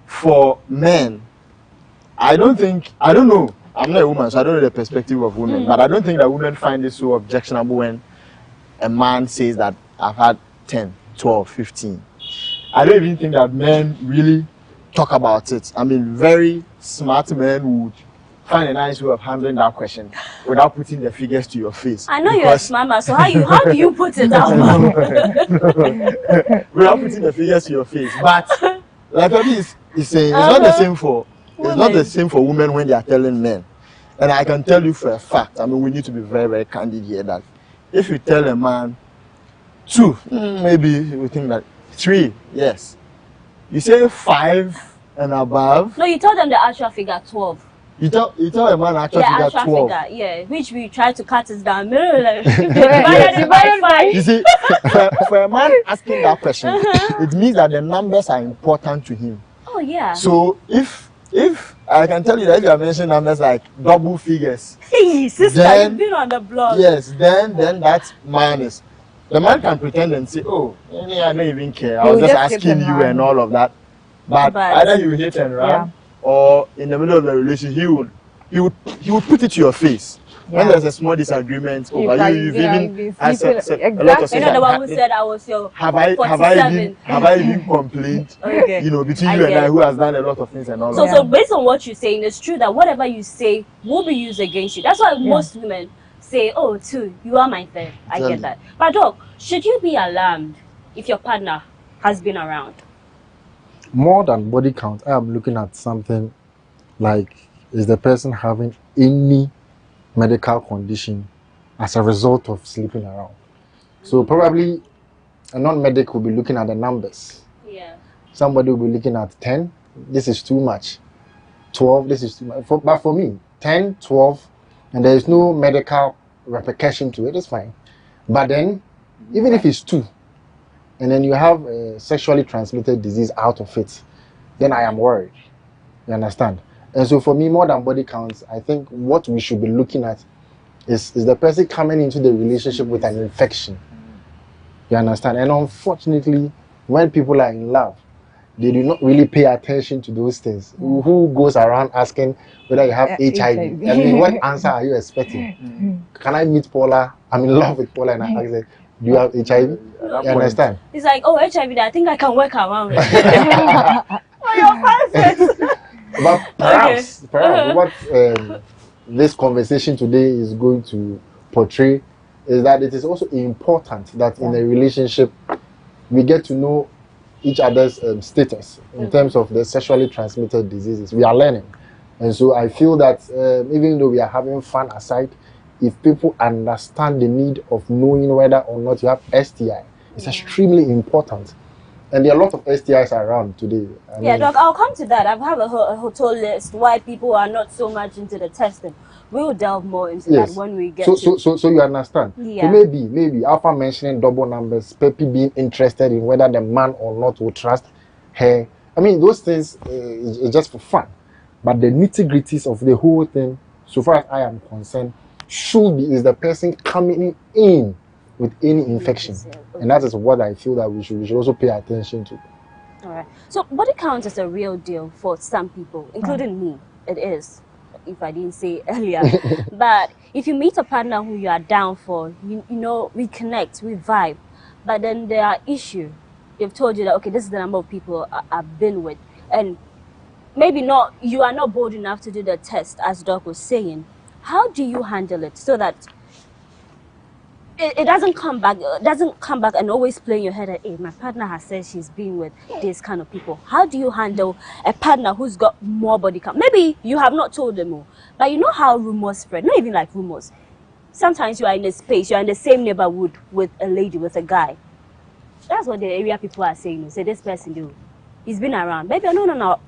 for men, I don't know. I'm not a woman, so I don't know the perspective of women. But I don't think that women find it so objectionable when a man says that I've had 10, 12, 15. I don't even think that men really talk about it. I mean, very smart men would find a nice way of handling that question without putting the figures to your face. I know you're a smart man, so how do you put it down? Without putting the figures to your face. But like Pepe is saying, it's not the same for it's not the same for women when they are telling men. And I can tell you for a fact, I mean, we need to be very, very candid here, that if you tell a man 2, maybe you think that 3, yes. You say 5 and above. No, you tell them the actual figure 12. You tell a man actual figure 12. Figure, yeah, which we try to cut it down. Divided by 5. You see, for a man asking that question, it means that the numbers are important to him. Oh yeah. So if I can tell you that if you are mentioning numbers like double figures, hey sister, then, you've been on the block. Yes, then that man is. The man can pretend and say, "Oh, I don't even care. I was just asking you and all of that." But either you hit and run, or in the middle of the relationship, he would put it to your face. Yeah. When there's a small disagreement over you've even a lot of you know the one who said I was your have I even complained? Okay. You know, between you and I, who has done a lot of things and all of that. So based on what you're saying, it's true that whatever you say will be used against you. That's why most women say, "Oh, too, you are my friend." I get that. But Doc, should you be alarmed if your partner has been around? More than body count, I am looking at something like, is the person having any medical condition as a result of sleeping around? So probably a non-medic will be looking at the numbers. Yeah. Somebody will be looking at 10, this is too much. 12, this is too much. But for me, 10, 12, and there is no medical repercussion to it, it's fine. But then, even if it's 2, and then you have a sexually transmitted disease out of it, then I am worried. You understand? And so for me, more than body counts, I think what we should be looking at is the person coming into the relationship with an infection. You understand? And unfortunately, when people are in love, they do not really pay attention to those things. Who goes around asking whether you have HIV? I mean, what answer are you expecting? Can I meet Paula? I'm in love with Paula, and I ask her, do you have HIV? You understand? It's like, oh, HIV, I think I can work around it. Oh, you're perfect. But perhaps what this conversation today is going to portray is that it is also important that in a relationship we get to know each other's status in terms of the sexually transmitted diseases. We are learning. And so I feel that even though we are having fun aside, if people understand the need of knowing whether or not you have STI, it's extremely important. And there are a lot of STIs around today. I mean, Doc, I'll come to that. I have a whole list why people are not so much into the testing. We'll delve more into that when we get So you understand? Yeah. So maybe after mentioning double numbers, Pepe being interested in whether the man or not will trust her. I mean, those things is just for fun. But the nitty-gritties of the whole thing, so far as I am concerned, should be is the person coming in with any infection. And that is what I feel that we should also pay attention to. All right. So body count is a real deal for some people, including me. It is, if I didn't say earlier. But if you meet a partner who you are down for, you know, we connect, we vibe. But then there are issues. They've told you that, okay, this is the number of people I've been with. And maybe you are not bold enough to do the test, as Doc was saying. How do you handle it so that it doesn't come back and always play in your head that, hey, my partner has said she's been with these kind of people? How do you handle a partner who's got more body count? Maybe you have not told them all, but you know how rumors spread, not even like rumors. Sometimes you are in a space, you are in the same neighborhood with a lady, with a guy. That's what the area people are saying. Say, this person, he's been around. Baby, no.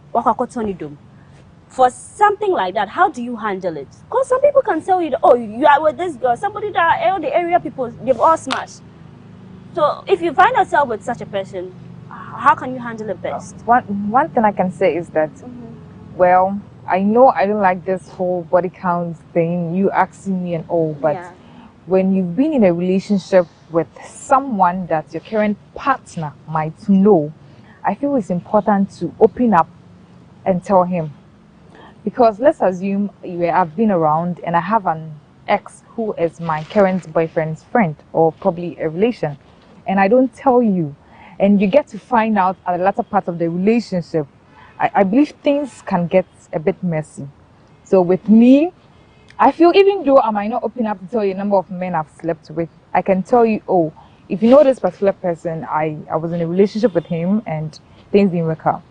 For something like that, how do you handle it? Because some people can tell you, oh, you are with this girl, somebody that all the area people, they've all smashed. So if you find yourself with such a person, how can you handle it best? One thing I can say is that, well, I know I don't like this whole body count thing, you asking me and all, but when you've been in a relationship with someone that your current partner might know, I feel it's important to open up and tell him. Because let's assume I've been around and I have an ex who is my current boyfriend's friend or probably a relation, and I don't tell you, and you get to find out at the latter part of the relationship, I believe things can get a bit messy. So with me, I feel even though I might not open up to tell you a number of men I've slept with, I can tell you, oh, if you know this particular person, I was in a relationship with him and things didn't work out.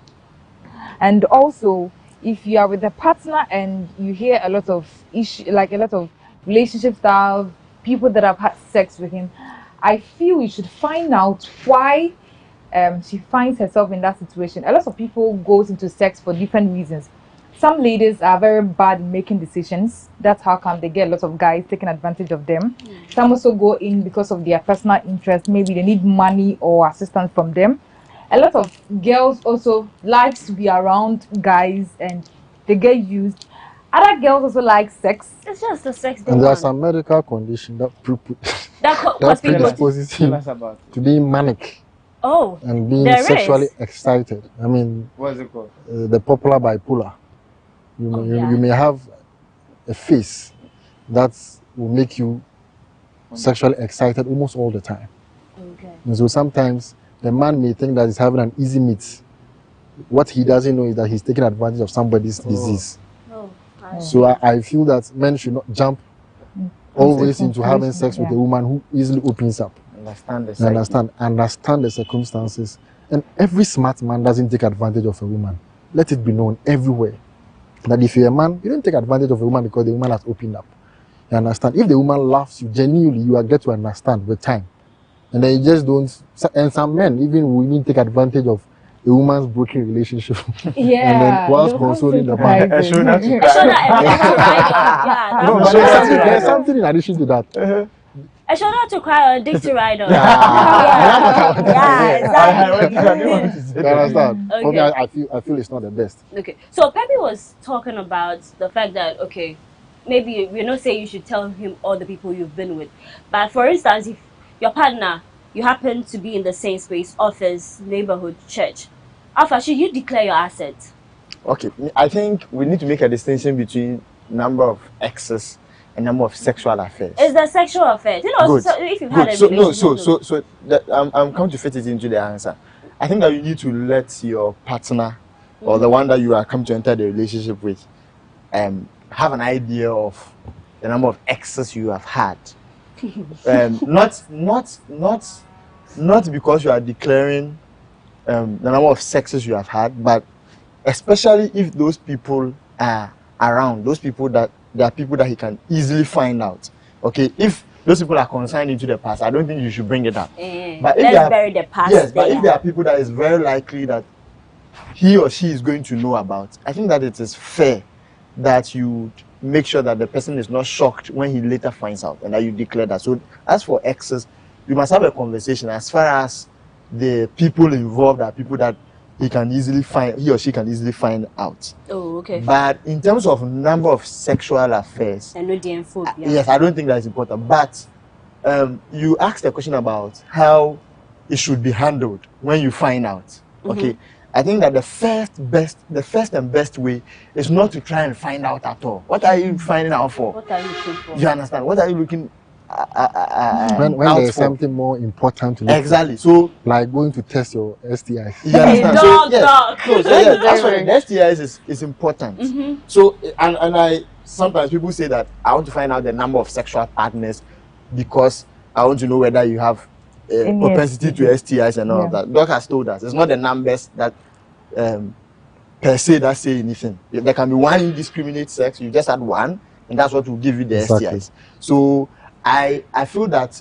And also, if you are with a partner and you hear a lot of issues, like a lot of relationship style, people that have had sex with him, I feel you should find out why she finds herself in that situation. A lot of people go into sex for different reasons. Some ladies are very bad in making decisions. That's how come they get a lot of guys taking advantage of them. Some also go in because of their personal interest. Maybe they need money or assistance from them. A lot of girls also like to be around guys and they get used. Other girls also like sex. It's just the sex they and want. there's some medical condition that that predisposes him to being manic. Oh, and being sexually excited. I mean, what's it called? The popular bipolar. You may have a face that will make you sexually excited almost all the time. Okay. And so sometimes the man may think that he's having an easy meet. What he doesn't know is that he's taking advantage of somebody's disease. So I feel that men should not jump always into having sex with a woman who easily opens up. Understand the circumstances. And every smart man doesn't take advantage of a woman. Let it be known everywhere that if you're a man, you don't take advantage of a woman because the woman has opened up. You understand? If the woman loves you genuinely, you will get to understand with time. And then you just don't. And some men will even take advantage of a woman's broken relationship. Yeah. And then whilst consoling the man. There's something in addition to that. I shall not to cry on Dick to ride on. Exactly. You understand? Okay. For me, I feel it's not the best. Okay. So Pepe was talking about the fact that, okay, maybe we're not saying you should tell him all the people you've been with. But for instance, if your partner, you happen to be in the same space, office, neighborhood, church, Alpha, should you declare your assets? Okay. I think we need to make a distinction between number of exes and number of sexual affairs. Is the sexual affair? You know, so if you've had a relationship. I'm coming to fit it into the answer. I think that you need to let your partner or the one that you are coming to enter the relationship with have an idea of the number of exes you have had. Not because you are declaring the number of sexes you have had, but especially if those people are around, those people that there are people that he can easily find out. Okay, if those people are consigned into the past, I don't think you should bring it up. But if bury the past. Yes, but if there are people that is very likely that he or she is going to know about, I think that it is fair that you make sure that the person is not shocked when he later finds out and that you declare that. So as for exes, you must have a conversation. As far as the people involved are people that he or she can easily find out. Oh, okay. But in terms of number of sexual affairs, yes, I don't think that's important. But you asked a question about how it should be handled when you find out. Okay, I think that the first and best way is not to try and find out at all. What are you finding out for? What are you looking for? You understand? What are you looking? When there's something more important to look exactly. So like going to test your STIs. You understand? The STIs is important. So and sometimes people say that I want to find out the number of sexual partners because I want to know whether you have propensity to STIs and all of that. Doc has told us it's not the numbers that per se that say anything. There can be one indiscriminate sex, you just had one, and that's what will give you the STIs. So I feel that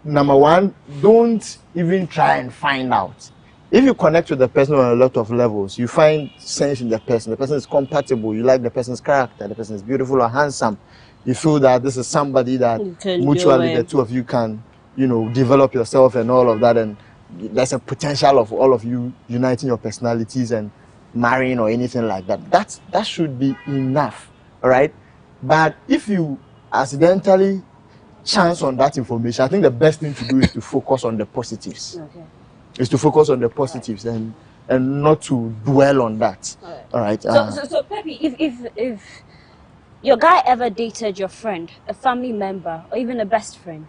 number one, don't even try and find out. If you connect with the person on a lot of levels, you find sense in the person is compatible, you like the person's character, the person is beautiful or handsome, you feel that this is somebody that mutually the two of you can, develop yourself and all of that, and there's a potential of all of you uniting your personalities and marrying or anything like that. That should be enough, all right? But if you accidentally chance on that information, I think the best thing to do is to focus on the positives. Okay. Is to focus on the positives and not to dwell on that. All right. So Pepe, if your guy ever dated your friend, a family member, or even a best friend,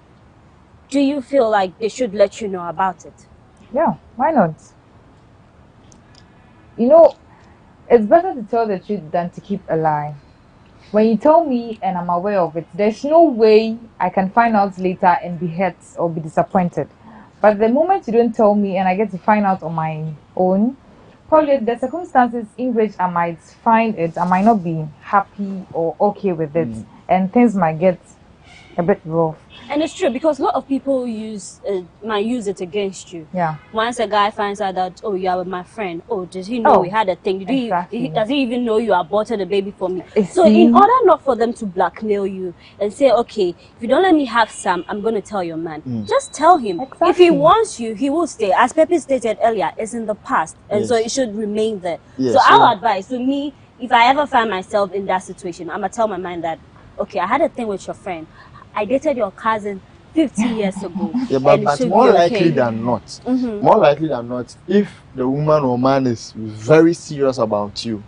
do you feel like they should let you know about it? Yeah, why not? You know, it's better to tell the truth than to keep a lie. When you tell me and I'm aware of it, there's no way I can find out later and be hurt or be disappointed. But the moment you don't tell me and I get to find out on my own, probably the circumstances in which I might find it, I might not be happy or okay with it, and things might get a bit rough. And it's true because a lot of people might use it against you. Yeah. Once a guy finds out that, oh, you are with my friend, oh, did he know we had a thing? Exactly. Does he even know you aborted a baby for me? So in order not for them to blackmail you and say, okay, if you don't let me have some, I'm going to tell your man. Just tell him. Exactly. If he wants you, he will stay. As Pepe stated earlier, it's in the past. And so it should remain there. Yes. So our advice to me, if I ever find myself in that situation, I'm going to tell my man that, okay, I had a thing with your friend. I dated your cousin 15 years ago. Yeah, but more likely than not, more likely than not, if the woman or man is very serious about you,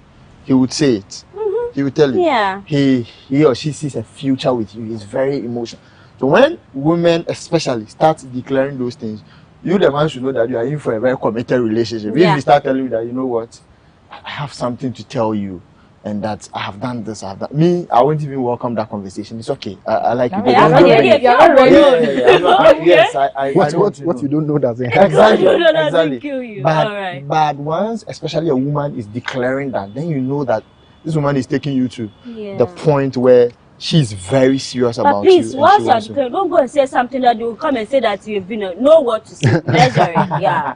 he would say it. He would tell you. Yeah. He or she sees a future with you. He's very emotional. So when women especially start declaring those things, you the man should know that you are in for a very committed relationship. If he start telling you that, you know what, I have something to tell you, and that I have done this, I have done. Me, I won't even welcome that conversation. It's okay. I like you. Yes, I what you don't know doesn't exactly. Exactly. Kill you. But once, especially a woman is declaring that, then you know that this woman is taking you to the point where she's very serious about you. But please, once you are declaring, don't go and say something that they will come and say that you've been know what to say. Measure it. Yeah.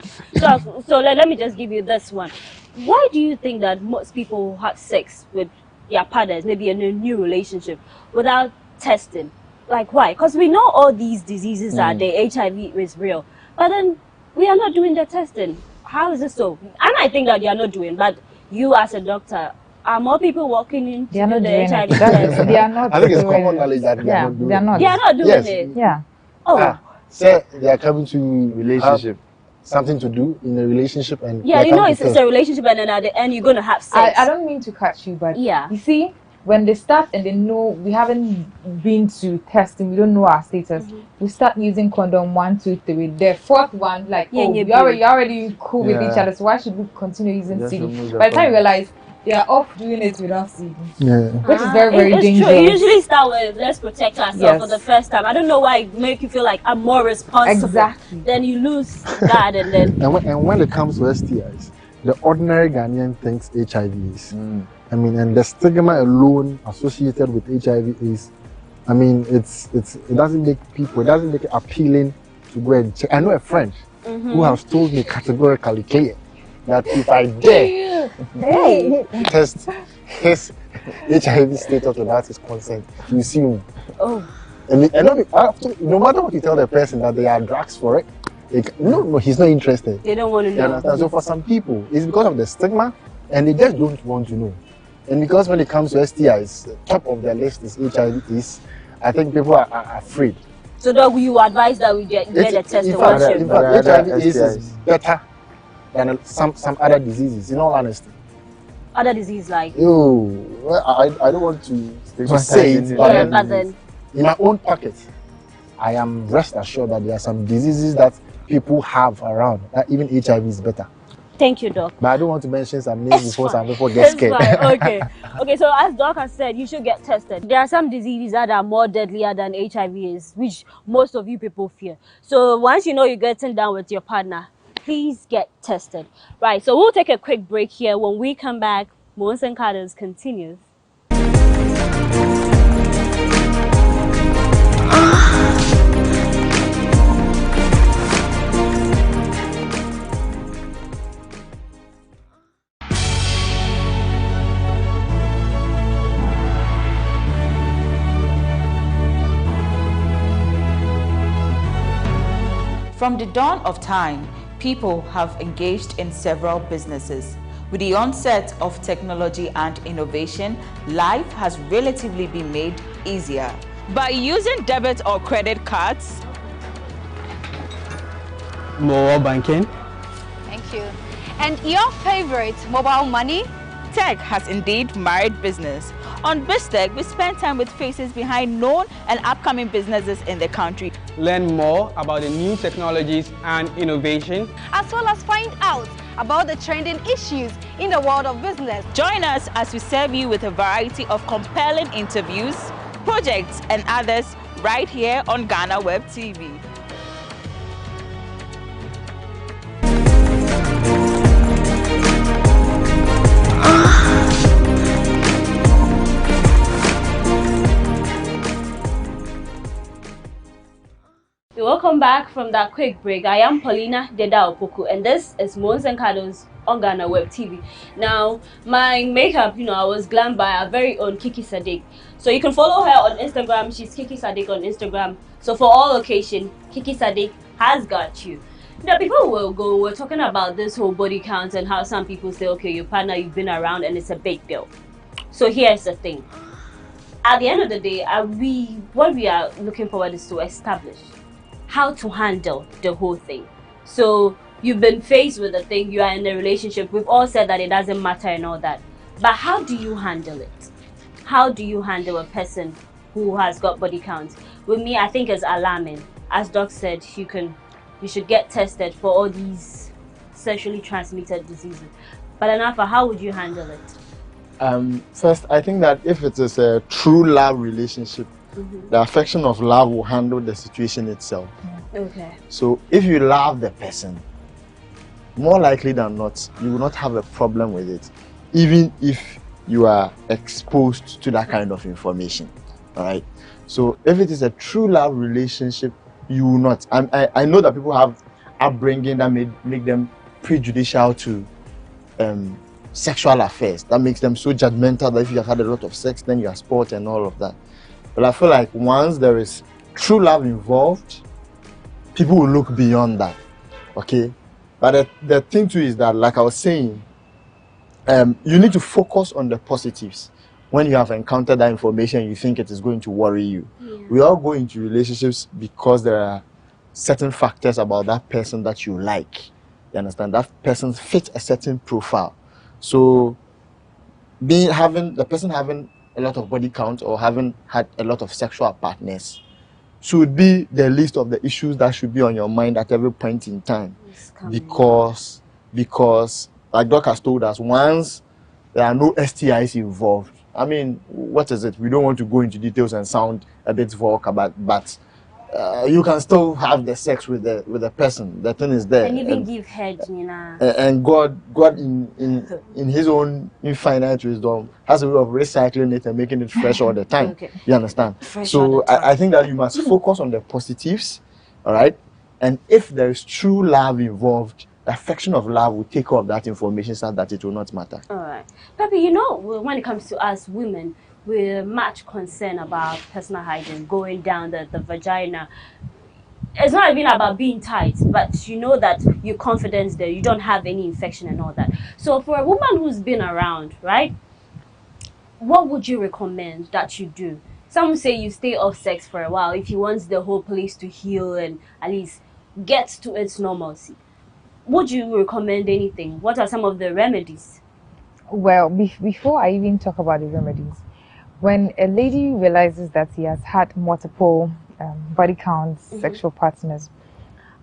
So let me just give you this one. Why do you think that most people have sex with their partners, maybe in a new relationship, without testing? Like, why? Because we know all these diseases are there, HIV is real, but then we are not doing the testing. How is it so? And I think that they are not doing, but you as a doctor, are more people walking in to do the HIV test? They are not. I think it's common knowledge that they are not. They are not doing it. Yeah. Oh. Say they are coming to relationship. Something to do in a relationship and you know it's a relationship and then at the end you're gonna have sex. I don't mean to cut you, but you see, when they start and they know we haven't been to testing, we don't know our status, we start using condom 1, 2, 3. The fourth one, like you're already cool with each other, so why should we continue using CD? By the time you realize they are off doing it without CD, which is very, very dangerous. True. You usually start with let's protect ourselves for the first time. I don't know why it make you feel like I'm more responsible. Exactly. Then you lose that, and then. and when it comes to STIs, the ordinary Ghanaian thinks HIV is. I mean, and the stigma alone associated with HIV is, I mean, it doesn't make it appealing to go and check. I know a friend who has told me categorically that if I dare test his HIV status without his consent, you see him. And no matter what you tell the person that there are drugs for it, no, he's not interested. They don't want to know. Understand? So for some people, it's because of the stigma, and they just don't want to know. And because when it comes to STIs, top of their list is HIV. I think people are afraid. So dog, you advise that we get a test. In fact, HIV is better than some other diseases, in all honesty. Other disease like? I don't want to say it, but then in my own pocket, I am rest assured that there are some diseases that people have around, that even HIV is better. Thank you, Doc. But I don't want to mention some names before some people get scared. Okay, so as Doc has said, you should get tested. There are some diseases that are more deadlier than HIV is, which most of you people fear. So once you know you're getting down with your partner, please get tested. Right, so we'll take a quick break here. When we come back, Moons and Carters continues. From the dawn of time, people have engaged in several businesses. With the onset of technology and innovation, life has relatively been made easier. By using debit or credit cards, mobile banking. Thank you. And your favorite, mobile money? Tech has indeed married business. On BizTech, we spend time with faces behind known and upcoming businesses in the country. Learn more about the new technologies and innovation, as well as find out about the trending issues in the world of business. Join us as we serve you with a variety of compelling interviews, projects and others right here on GhanaWeb TV. Welcome back from that quick break. I am Paulina Deda Opoku and this is Mons and Kados on GhanaWeb TV. Now, my makeup, I was glammed by our very own Kiki Sadiq. So you can follow her on Instagram. She's Kiki Sadiq on Instagram. So for all occasion, Kiki Sadiq has got you. Now, before we're talking about this whole body count and how some people say, okay, your partner, you've been around and it's a big deal. So here's the thing. At the end of the day, what we are looking forward is to establish how to handle the whole thing. So you've been faced with the thing, you are in a relationship, we've all said that it doesn't matter and all that, but how do you handle it? How do you handle a person who has got body count? With me, I think it's alarming. As Doc said, you should get tested for all these sexually transmitted diseases. But Anafa, how would you handle it? First, I think that if it is a true love relationship, the affection of love will handle the situation itself. Okay. So if you love the person, more likely than not, you will not have a problem with it, even if you are exposed to that kind of information. All right. So if it is a true love relationship, you will not. I know that people have upbringing that make them prejudicial to sexual affairs. That makes them so judgmental that if you have had a lot of sex, then you are spoiled and all of that. But I feel like once there is true love involved, people will look beyond that. Okay? But the thing too is that, like I was saying, you need to focus on the positives. When you have encountered that information, you think it is going to worry you. Yeah. We all go into relationships because there are certain factors about that person that you like. You understand? That person fits a certain profile. So, having a lot of body count or having had a lot of sexual partners should be the list of the issues that should be on your mind at every point in time. Because like Doc has told us, once there are no STIs involved, I mean, what is it? We don't want to go into details and sound a bit vulgar, but you can still have the sex with the person. The thing is there. And even give head, And God in His own infinite wisdom has a way of recycling it and making it fresh all the time. Okay. You understand? So I think that you must focus on the positives, all right? And if there is true love involved, the affection of love will take off that information so that it will not matter. All right. Papi, when it comes to us women, we're much concerned about personal hygiene, going down the vagina. It's not even about being tight, but you know that you're confident there, you don't have any infection and all that. So for a woman who's been around, right, what would you recommend that you do? Some say you stay off sex for a while if you want the whole place to heal and at least get to its normalcy. Would you recommend anything? What are some of the remedies? Well, before I even talk about the remedies, when a lady realizes that he has had multiple body counts, sexual partners,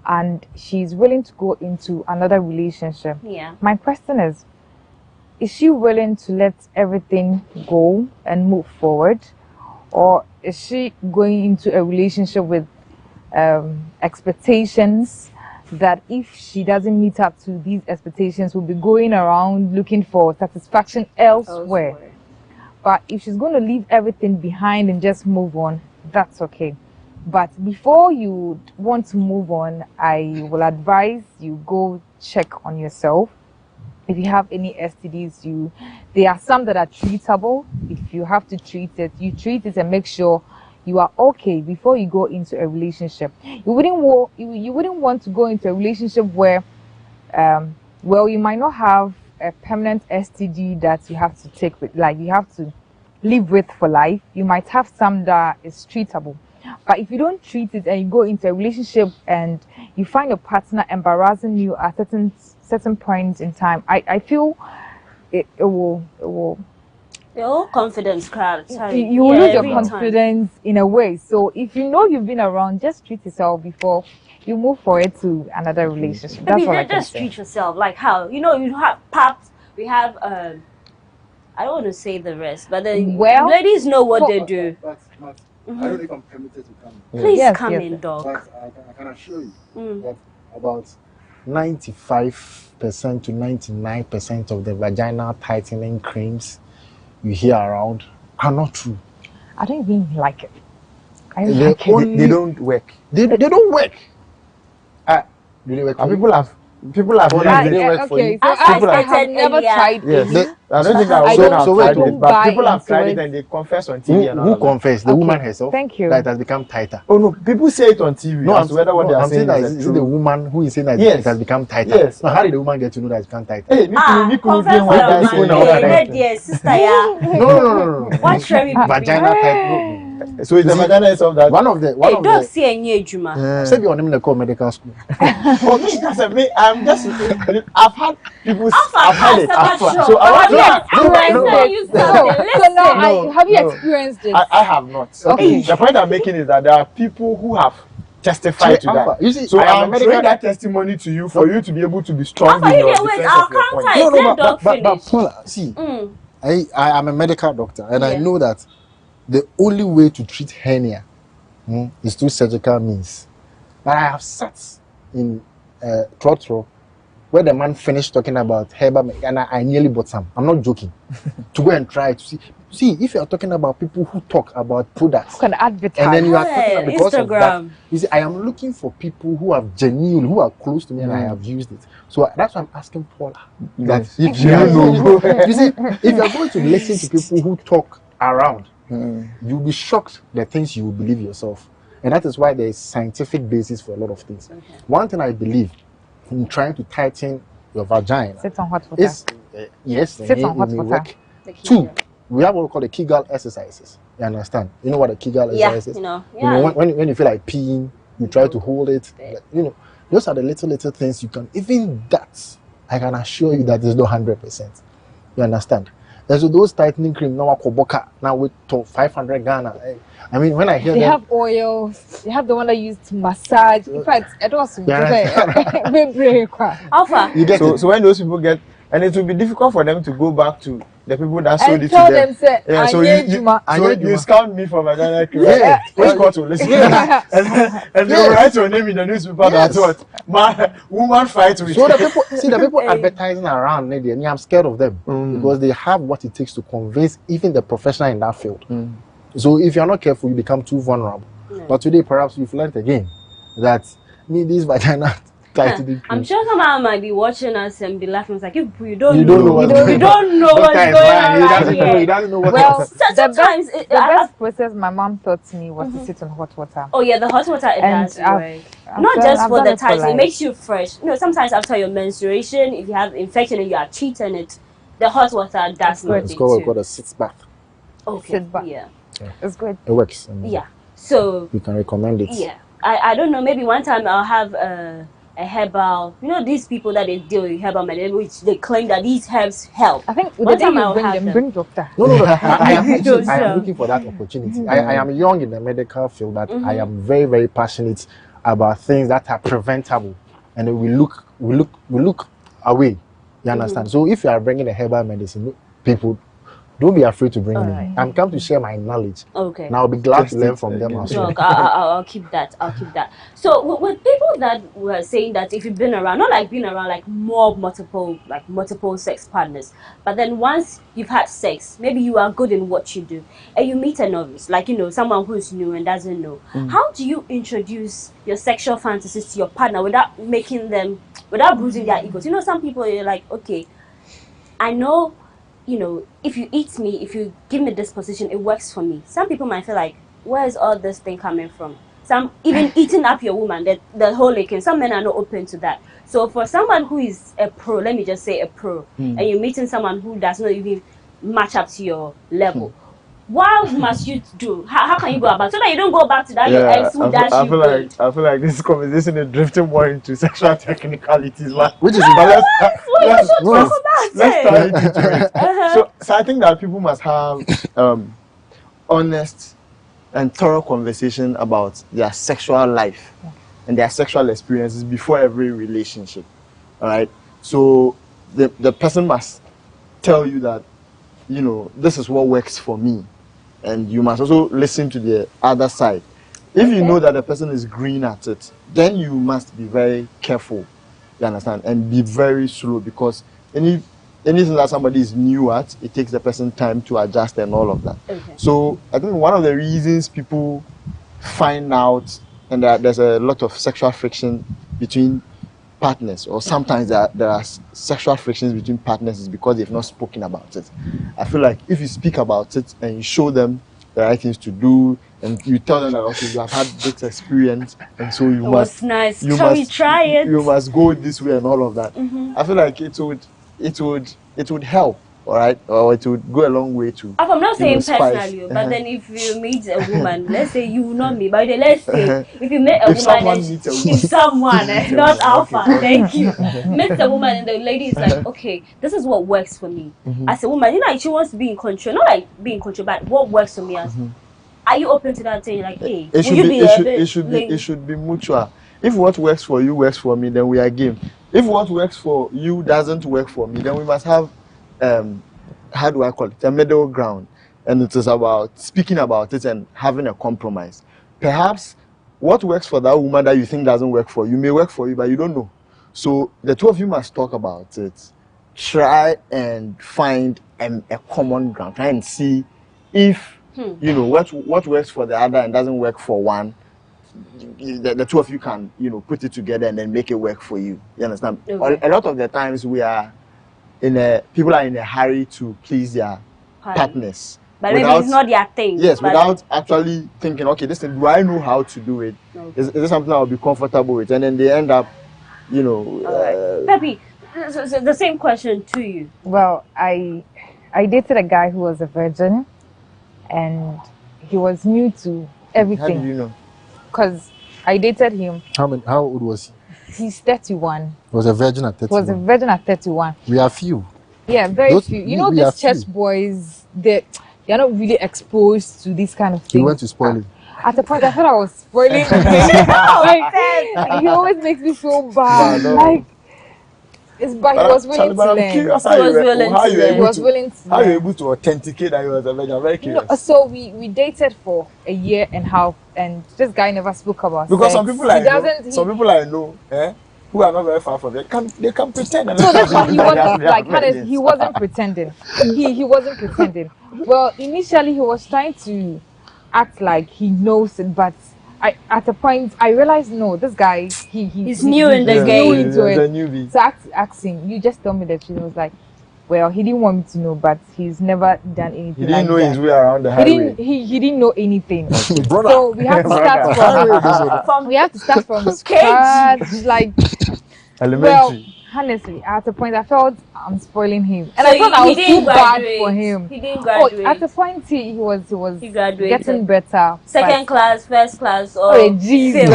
and she's willing to go into another relationship, my question is she willing to let everything go and move forward? Or is she going into a relationship with expectations that if she doesn't meet up to these expectations, will be going around looking for satisfaction elsewhere? But if she's going to leave everything behind and just move on, that's okay. But before you want to move on, I will advise you go check on yourself. If you have any STDs, there are some that are treatable. If you have to treat it, you treat it and make sure you are okay before you go into a relationship. You wouldn't want to go into a relationship where, well, you might not have a permanent STD that you have to take with, like you have to live with for life. You might have some that is treatable. But if you don't treat it and you go into a relationship and you find a partner embarrassing you at certain points in time, I feel it will your confidence crowd. you will lose your confidence in a way. So if you know you've been around, just treat yourself before you move forward to another relationship. That's all I can just say. Treat yourself. Like how? You know, you have paps, we have I don't want to say the rest, but the ladies know what they do. But I don't know if I'm permitted to come in. Please come in, dog. But I can assure you that about 95% to 99% of the vaginal tightening creams you hear around are not true. I don't even like it. They don't work. They don't work. Do they work? People have okay, so I have never tried it. I don't think I would have tried it, but people have tried it and they confess on TV. Who confessed? The woman herself? Thank you. That has become tighter. Oh no, people say it on TV. No, I'm saying that is it the woman who is saying that yes. it has become tighter? Yes. Now, how did the woman get to know that it's become tighter? Hey, No. What's vagina tight. So it's the vagina itself that one of the don't see any Juma. Say you on in the call medical school. For me, that's a me. I'm just. I've had people. I've had it. So I want to. Have you experienced it? I have not. Okay. The point I'm making is that there are people who have testified to that. You see, so I'm throwing that testimony to you for you to be able to be strong in your defense of your point. But Paula, see, I am a medical doctor and I know that the only way to treat hernia is through surgical means. But I have sat in Trotro where the man finished talking about herbal and I nearly bought some. I'm not joking. To go and try to see. See, if you are talking about people who talk about products, who can advertise, and then you are talking about because Instagram. Of that, you see, I am looking for people who have genuine, who are close to me, and I have used it. So that's why I'm asking Paula that if you know, you see, if you are going to listen to people who talk around, you'll be shocked the things you will believe yourself, and that is why there is scientific basis for a lot of things. One thing I believe in trying to tighten your vagina sit on hot water. Is yes, sit on hot water. Two. We have what we call the Kegel exercises. You understand? You know what a Kegel exercise is? You know, when you feel like peeing, you try to hold it. You know, those are the little things you can. Even that, I can assure you that is not 100%. You understand? And so those tightening cream now with 500 Ghana. I mean, when I hear they them, have oils. They have the one that used to massage. In fact, it was Alpha. So when those people get, and it will be difficult for them to go back to the people that sold it to them. So you scam me for vagina cream. Yeah. Which court will listen? And they will write your name in the newspaper that what woman fight with. So the people advertising around, I'm scared of them because they have what it takes to convince even the professional in that field. So if you're not careful, you become too vulnerable. But today, perhaps you've learned again that these vagina. I'm sure someone might be watching us and be laughing. It's like, if you don't know what's going on. He doesn't know what. Well, sometimes the best process my mom taught me was to sit on hot water. Oh yeah, the hot water it does work. Not just for the tightening, it makes you fresh. You know, sometimes after your menstruation, if you have infection and you are treating it, the hot water does nothing. It's called a sit bath. Okay. Sit bath. Yeah. It's good. It works. Yeah. So you can recommend it. Yeah. I don't know. Maybe one time I'll have a herbal, you know, these people that they deal with herbal medicine, which they claim that these herbs help. I think the day you bring doctor. No. I am looking for that opportunity. I am young in the medical field, but I am very, very passionate about things that are preventable, and we look away. You understand? So if you are bringing a herbal medicine, people, don't be afraid to bring it in. I'm come to share my knowledge. Okay. And I'll be glad to learn from them as well. I'll keep that. So with people that were saying that if you've been around, not like being around like multiple sex partners, but then once you've had sex, maybe you are good in what you do, and you meet a novice, like, you know, someone who's new and doesn't know. How do you introduce your sexual fantasies to your partner without bruising their egos? You know, some people are like, okay, I know, you know, if you eat me, if you give me this position, it works for me. Some people might feel like, where is all this thing coming from? some even eating up your woman, the whole licking. Some men are not open to that. So for someone who is a pro, let me just say a pro, and you're meeting someone who does not even match up to your level, what must you do? How can you go about so that you don't go back to that your ex who does you good? I feel like this conversation is drifting more into sexual technicalities, which is let's talk into it. So I think that people must have honest and thorough conversation about their sexual life and their sexual experiences before every relationship. All right. So the person must tell you that, you know, this is what works for me. And you must also listen to the other side. If you know that the person is green at it, then you must be very careful, you understand, and be very slow, because anything that somebody is new at, it takes the person time to adjust and all of that. So I think one of the reasons people find out, and there's a lot of sexual friction between partners, or sometimes there are sexual frictions between partners, is because they've not spoken about it. I feel like if you speak about it and you show them the right things to do, and you tell them that, okay, you have had this experience, and so you must try it. You must go this way and all of that. I feel like it would help. All right, or it would go a long way to. I'm not saying personally, but then if you meet a woman, let's say you know me, but then let's say if you meet a woman, not alpha, thank you, meet a woman and the lady is like, okay, this is what works for me as a woman. You know, she wants to be in control, not like be in control, but what works for me as. Are you open to that thing? Like, hey, it should be mutual. If what works for you works for me, then we are game. If what works for you doesn't work for me, then we must have how do I call it, a middle ground, and it is about speaking about it and having a compromise. Perhaps what works for that woman that you think doesn't work for you may work for you, but you don't know. So the two of you must talk about it, try and find a common ground, try and see if you know what works for the other and doesn't work for one. The two of you can, you know, put it together and then make it work for you. You understand? Okay. A lot of the times people are in a hurry to please their partners. But maybe it's not their thing. Yes, without actually thinking, okay, do I know how to do it? Okay. Is this something I'll be comfortable with? And then they end up, you know. Peppy, so the same question to you. Well, I dated a guy who was a virgin, and he was new to everything. How did you know? Because I dated him. How old was he? He's 31. He was a virgin at 31. Was a virgin at 31. We are few. Yeah, very few. You know, these church boys, they're not really exposed to this kind of thing. He went to spoil it. At the point, I thought I was spoiling him. He always makes me feel bad. But he was willing to learn. He was willing to How are you able to authenticate that he was a virgin? I'm very curious. No, so we dated for a year and a half, and this guy never spoke about because sex. some people I know, who are not very far from it, they can pretend. So that's why he wasn't he wasn't pretending. He wasn't pretending. Well, initially he was trying to act like he knows it, but at a point I realized no, this guy he's new in the game. He's a newbie. So asking, you just tell me that she was like, well, he didn't want me to know, but he's never done anything. He didn't know his way around the highway. He didn't know anything. So we have to start from scratch, like elementary. Well, honestly, at a point I felt I'm spoiling him, and so I thought I was too bad for him. He didn't graduate. At the point he was getting better. Second class, first class, or Jesus.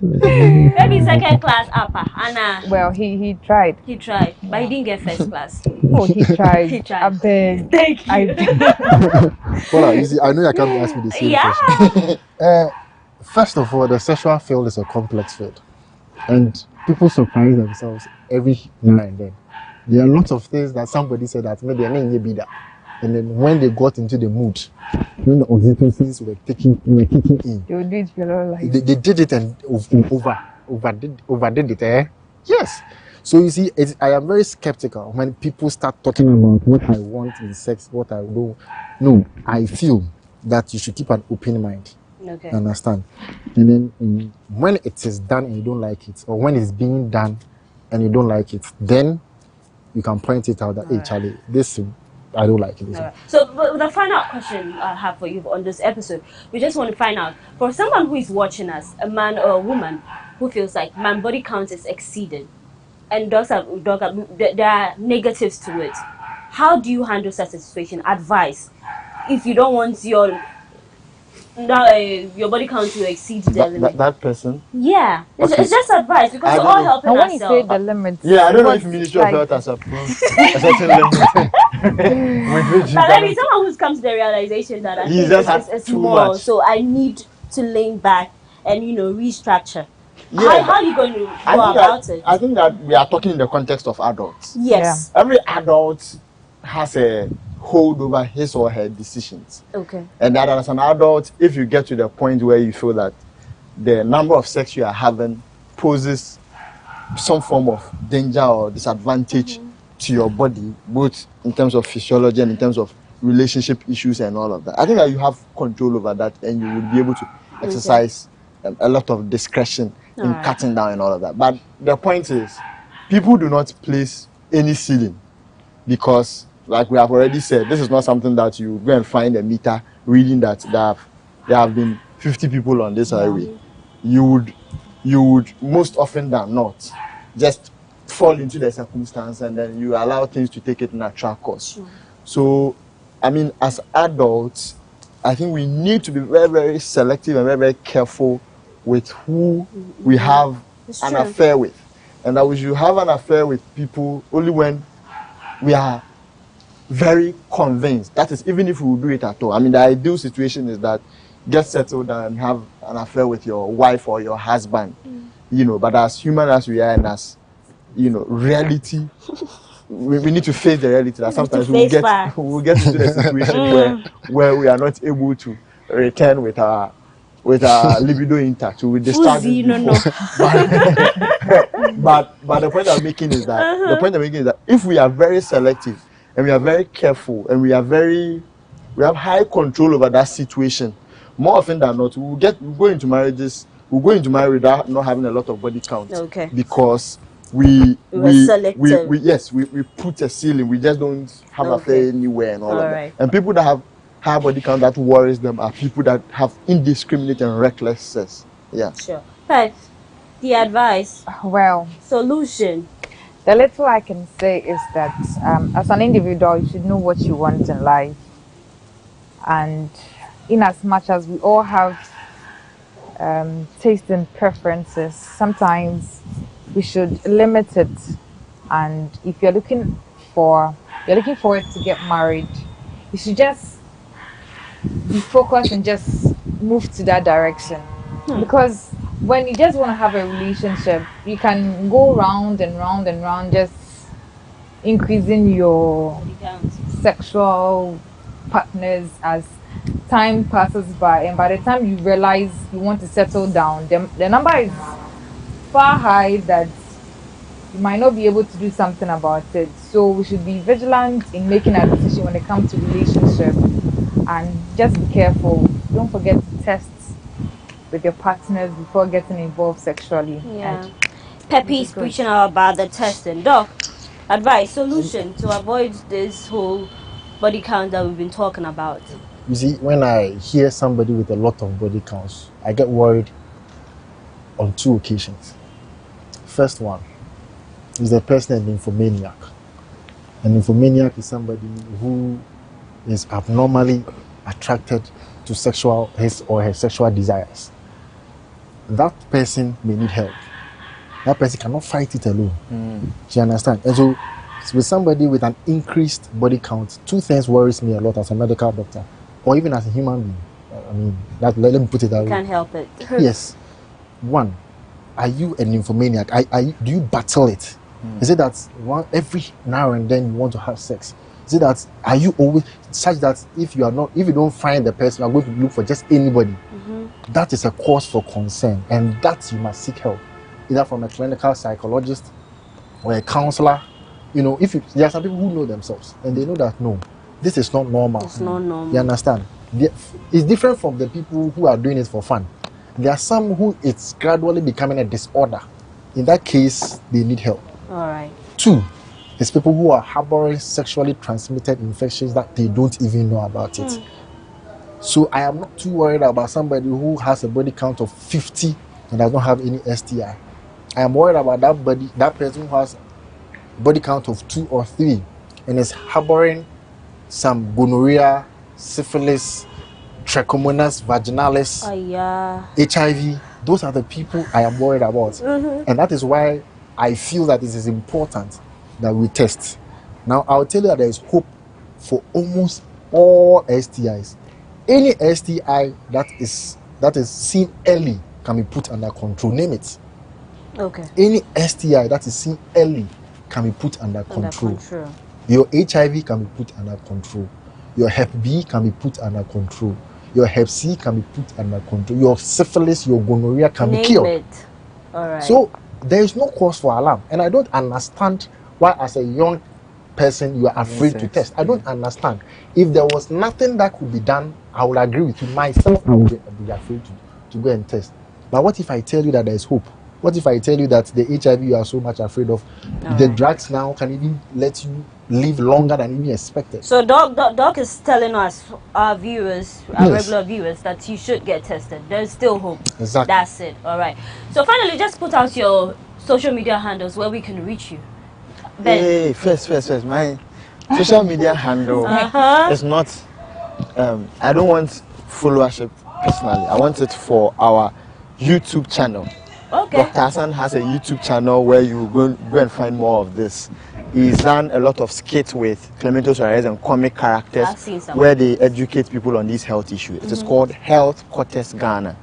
Maybe second class upper. Anna. Well, he tried. He tried, but he didn't get first class. Oh, he tried. He tried. I beg. Thank you. Well, you see, I know you can't ask me the same question. First of all, the sexual field is a complex field, and people surprise themselves every now and then. There are lots of things that somebody said that maybe I didn't be that, and then when they got into the mood, when the oxytocins were kicking in, they would do it for a lot. They did it and overdid it. Yes. So you see, I am very skeptical when people start talking about what I want in sex, what I do. No, I feel that you should keep an open mind. Okay. Understand? And then when it is done and you don't like it, or when it's being done and you don't like it, then you can point it out that, hey, Charlie, this I don't like it. Right. So but the final question I have for you on this episode, we just want to find out, for someone who is watching us, a man or a woman who feels like my body count is exceeded, and there are negatives to it. How do you handle such a situation? Advice. If you don't want your body count to exceed the limit. That person? Yeah. It's just advice, because we're all helping ourselves. And when you say the limit, yeah, I don't know if Ministry of Health has approved a certain limit. But I mean, someone who's come to the realization that I think it's small, so I need to lean back and, restructure. Yeah, how are you going to go about it? I think that we are talking in the context of adults. Yes. Yeah. Every adult has a hold over his or her decisions. Okay. And that as an adult, if you get to the point where you feel that the number of sex you are having poses some form of danger or disadvantage to your body, both in terms of physiology and in terms of relationship issues and all of that, I think that you have control over that, and you will be able to exercise a lot of discretion in cutting down and all of that. But the point is, people do not place any ceiling, because, like we have already said, this is not something that you go and find a meter reading that there have been 50 people on this highway. You would most often than not just fall into the circumstance, and then you allow things to take it natural course. So, I mean, as adults, I think we need to be very, very selective and very, very careful with who we have an affair with. And that we should have an affair with people only when we are very convinced. That is, even if we will do it at all. I mean, the ideal situation is that get settled and have an affair with your wife or your husband, but as human as we are, and as, reality, we need to face the reality that sometimes we'll get into the situation where we are not able to return with our libido intact. So we discharge but the point I'm making is that if we are very selective and we are very careful and we have high control over that situation, more often than not, we'll go into marriage without not having a lot of body count. Okay. Because we put a ceiling. We just don't have affair anywhere and all of that. And people that have high body count that worries them are people that have indiscriminate and reckless sex. Yeah. Sure. But the advice, solution. The little I can say is that as an individual, you should know what you want in life, and in as much as we all have taste and preferences, sometimes we should limit it. And if you're looking forward to get married, you should just be focused and just move to that direction. Because when you just want to have a relationship, you can go round and round and round, just increasing your sexual partners as time passes by, and by the time you realize you want to settle down, the number is far high that you might not be able to do something about it. So we should be vigilant in making a decision when it comes to relationship, and just be careful. Don't forget to test with your partners before getting involved sexually. Yeah. Peppy's preaching out about the testing. Doc, advice, solution to avoid this whole body count that we've been talking about. You see, when I hear somebody with a lot of body counts, I get worried on two occasions. First one is the person an nymphomaniac. An nymphomaniac is somebody who is abnormally attracted to his or her sexual desires. That person may need help. That person cannot fight it alone. Do you understand? And so with somebody with an increased body count, two things worries me a lot as a medical doctor, or even as a human being. I mean, let me put it that way. You can't help it. Yes. One, are you a nymphomaniac? Do you battle it? Is it that every now and then you want to have sex? Is it that, are you always such that if you don't find the person, you are going to look for just anybody? That is a cause for concern, and that you must seek help, either from a clinical psychologist or a counselor. There are some people who know themselves and they know that no, this is not normal. It's not normal. You understand? It's different from the people who are doing it for fun. There are some who it's gradually becoming a disorder. In that case, they need help. All right. Two, It's people who are harboring sexually transmitted infections that they don't even know about it. So I am not too worried about somebody who has a body count of 50 and does not have any STI. I am worried about that person who has body count of 2 or 3 and is harboring some gonorrhea, syphilis, trichomonas vaginalis, HIV. Those are the people I am worried about. And that is why I feel that it is important that we test. Now, I'll tell you that there is hope for almost all STIs. Any STI that is seen early can be put under control. Name it. Okay. Any STI that is seen early can be put under control. Your HIV can be put under control. Your Hep B can be put under control. Your Hep C can be put under control. Your syphilis, your gonorrhea can be cured. All right. So there is no cause for alarm. And I don't understand why, as a young person, you are afraid to test. I don't understand. If there was nothing that could be done, I would agree with you. Myself, I would be afraid to go and test. But what if I tell you that there is hope? What if I tell you that the HIV you are so much afraid of, the drugs now can even let you live longer than even expected? So Doc is telling us, our viewers, our regular viewers, that you should get tested. There's still hope. Exactly. That's it. All right. So finally, just put out your social media handles where we can reach you. Hey, first, my social media handle is not, I don't want followership personally. I want it for our YouTube channel. Okay. Dr. Hassan has a YouTube channel where you go and find more of this. He's done a lot of skits with Clemento Suarez and comic characters where they educate people on these health issues. It is called Health Cortes Ghana.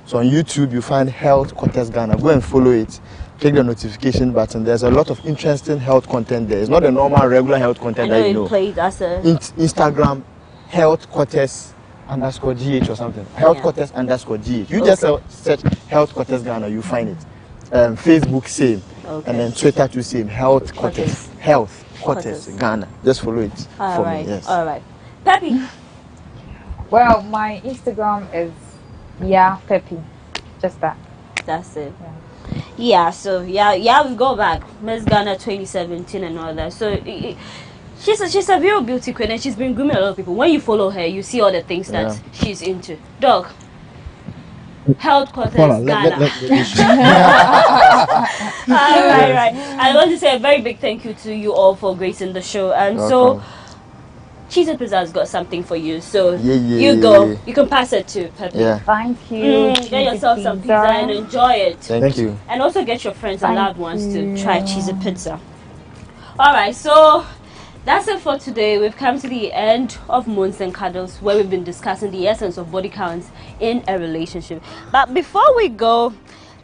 So on YouTube, you find Health Cortes Ghana. Go and follow it. Click the notification button. There's a lot of interesting health content there. It's not the normal regular health content that you know. Instagram, Health Cortes _GH or something. Health Cortes _GH. You just search Health Cortes Ghana, you find it. Facebook same, and then Twitter too same. Health Cortes Ghana. Just follow it for me. Yes. All right. Peppy. Well, my Instagram is Peppy. Just that. That's it. Yeah. So we go back. Miss Ghana 2017 and all that. So. She's a real beauty queen and she's been grooming a lot of people. When you follow her, you see all the things that she's into. Dog. Health Cortes Ghana. Right. I want to say a very big thank you to you all for gracing the show. And so, Cheesy Pizza has got something for you. So, you go. You can pass it to Pepe. Yeah. Thank you. Get yourself some pizza and enjoy it. Thank you. And also get your friends and loved ones to try Cheesy Pizza. Alright, so that's it for today. We've come to the end of Moons and Cuddles, where we've been discussing the essence of body counts in a relationship. But before we go,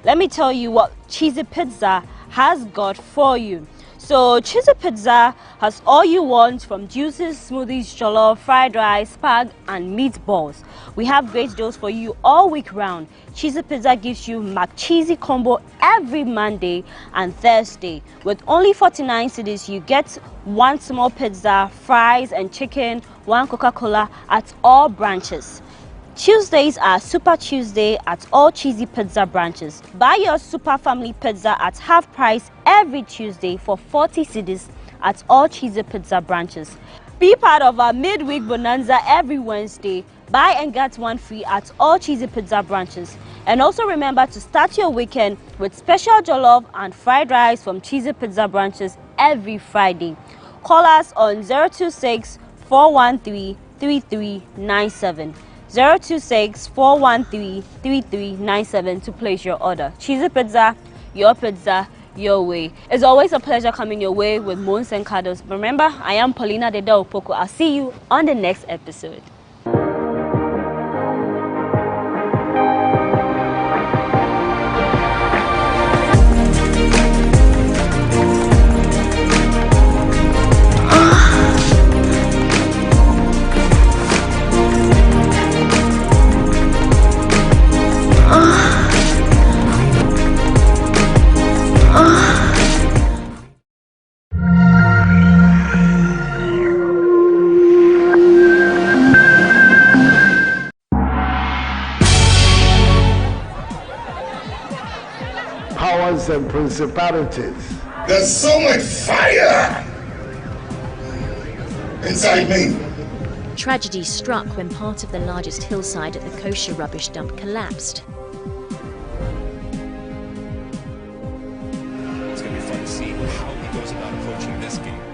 let me tell you what Cheesy Pizza has got for you. So Cheesy Pizza has all you want, from juices, smoothies, jollof, fried rice, spag and meatballs. We have great deals for you all week round. Cheesy Pizza gives you McCheesy combo every Monday and Thursday. With only 49 cedis, you get one small pizza, fries and chicken, one Coca-Cola at all branches. Tuesdays are Super Tuesday at all Cheesy Pizza branches. Buy your Super Family Pizza at half price every Tuesday for 40 cedis at all Cheesy Pizza branches. Be part of our midweek bonanza every Wednesday. Buy and get one free at all Cheesy Pizza branches. And also remember to start your weekend with special jollof and fried rice from Cheesy Pizza branches every Friday. Call us on 026 413 3397. 026-413-3397 to place your order. Cheesy Pizza, your way. It's always a pleasure coming your way with Moons and Cuddles. Remember, I am Paulina Deda Opoko. I'll see you on the next episode. Powers and principalities. There's so much fire inside me. Tragedy struck when part of the largest hillside at the kosher rubbish dump collapsed. It's going to be fun to see how he goes about approaching this game.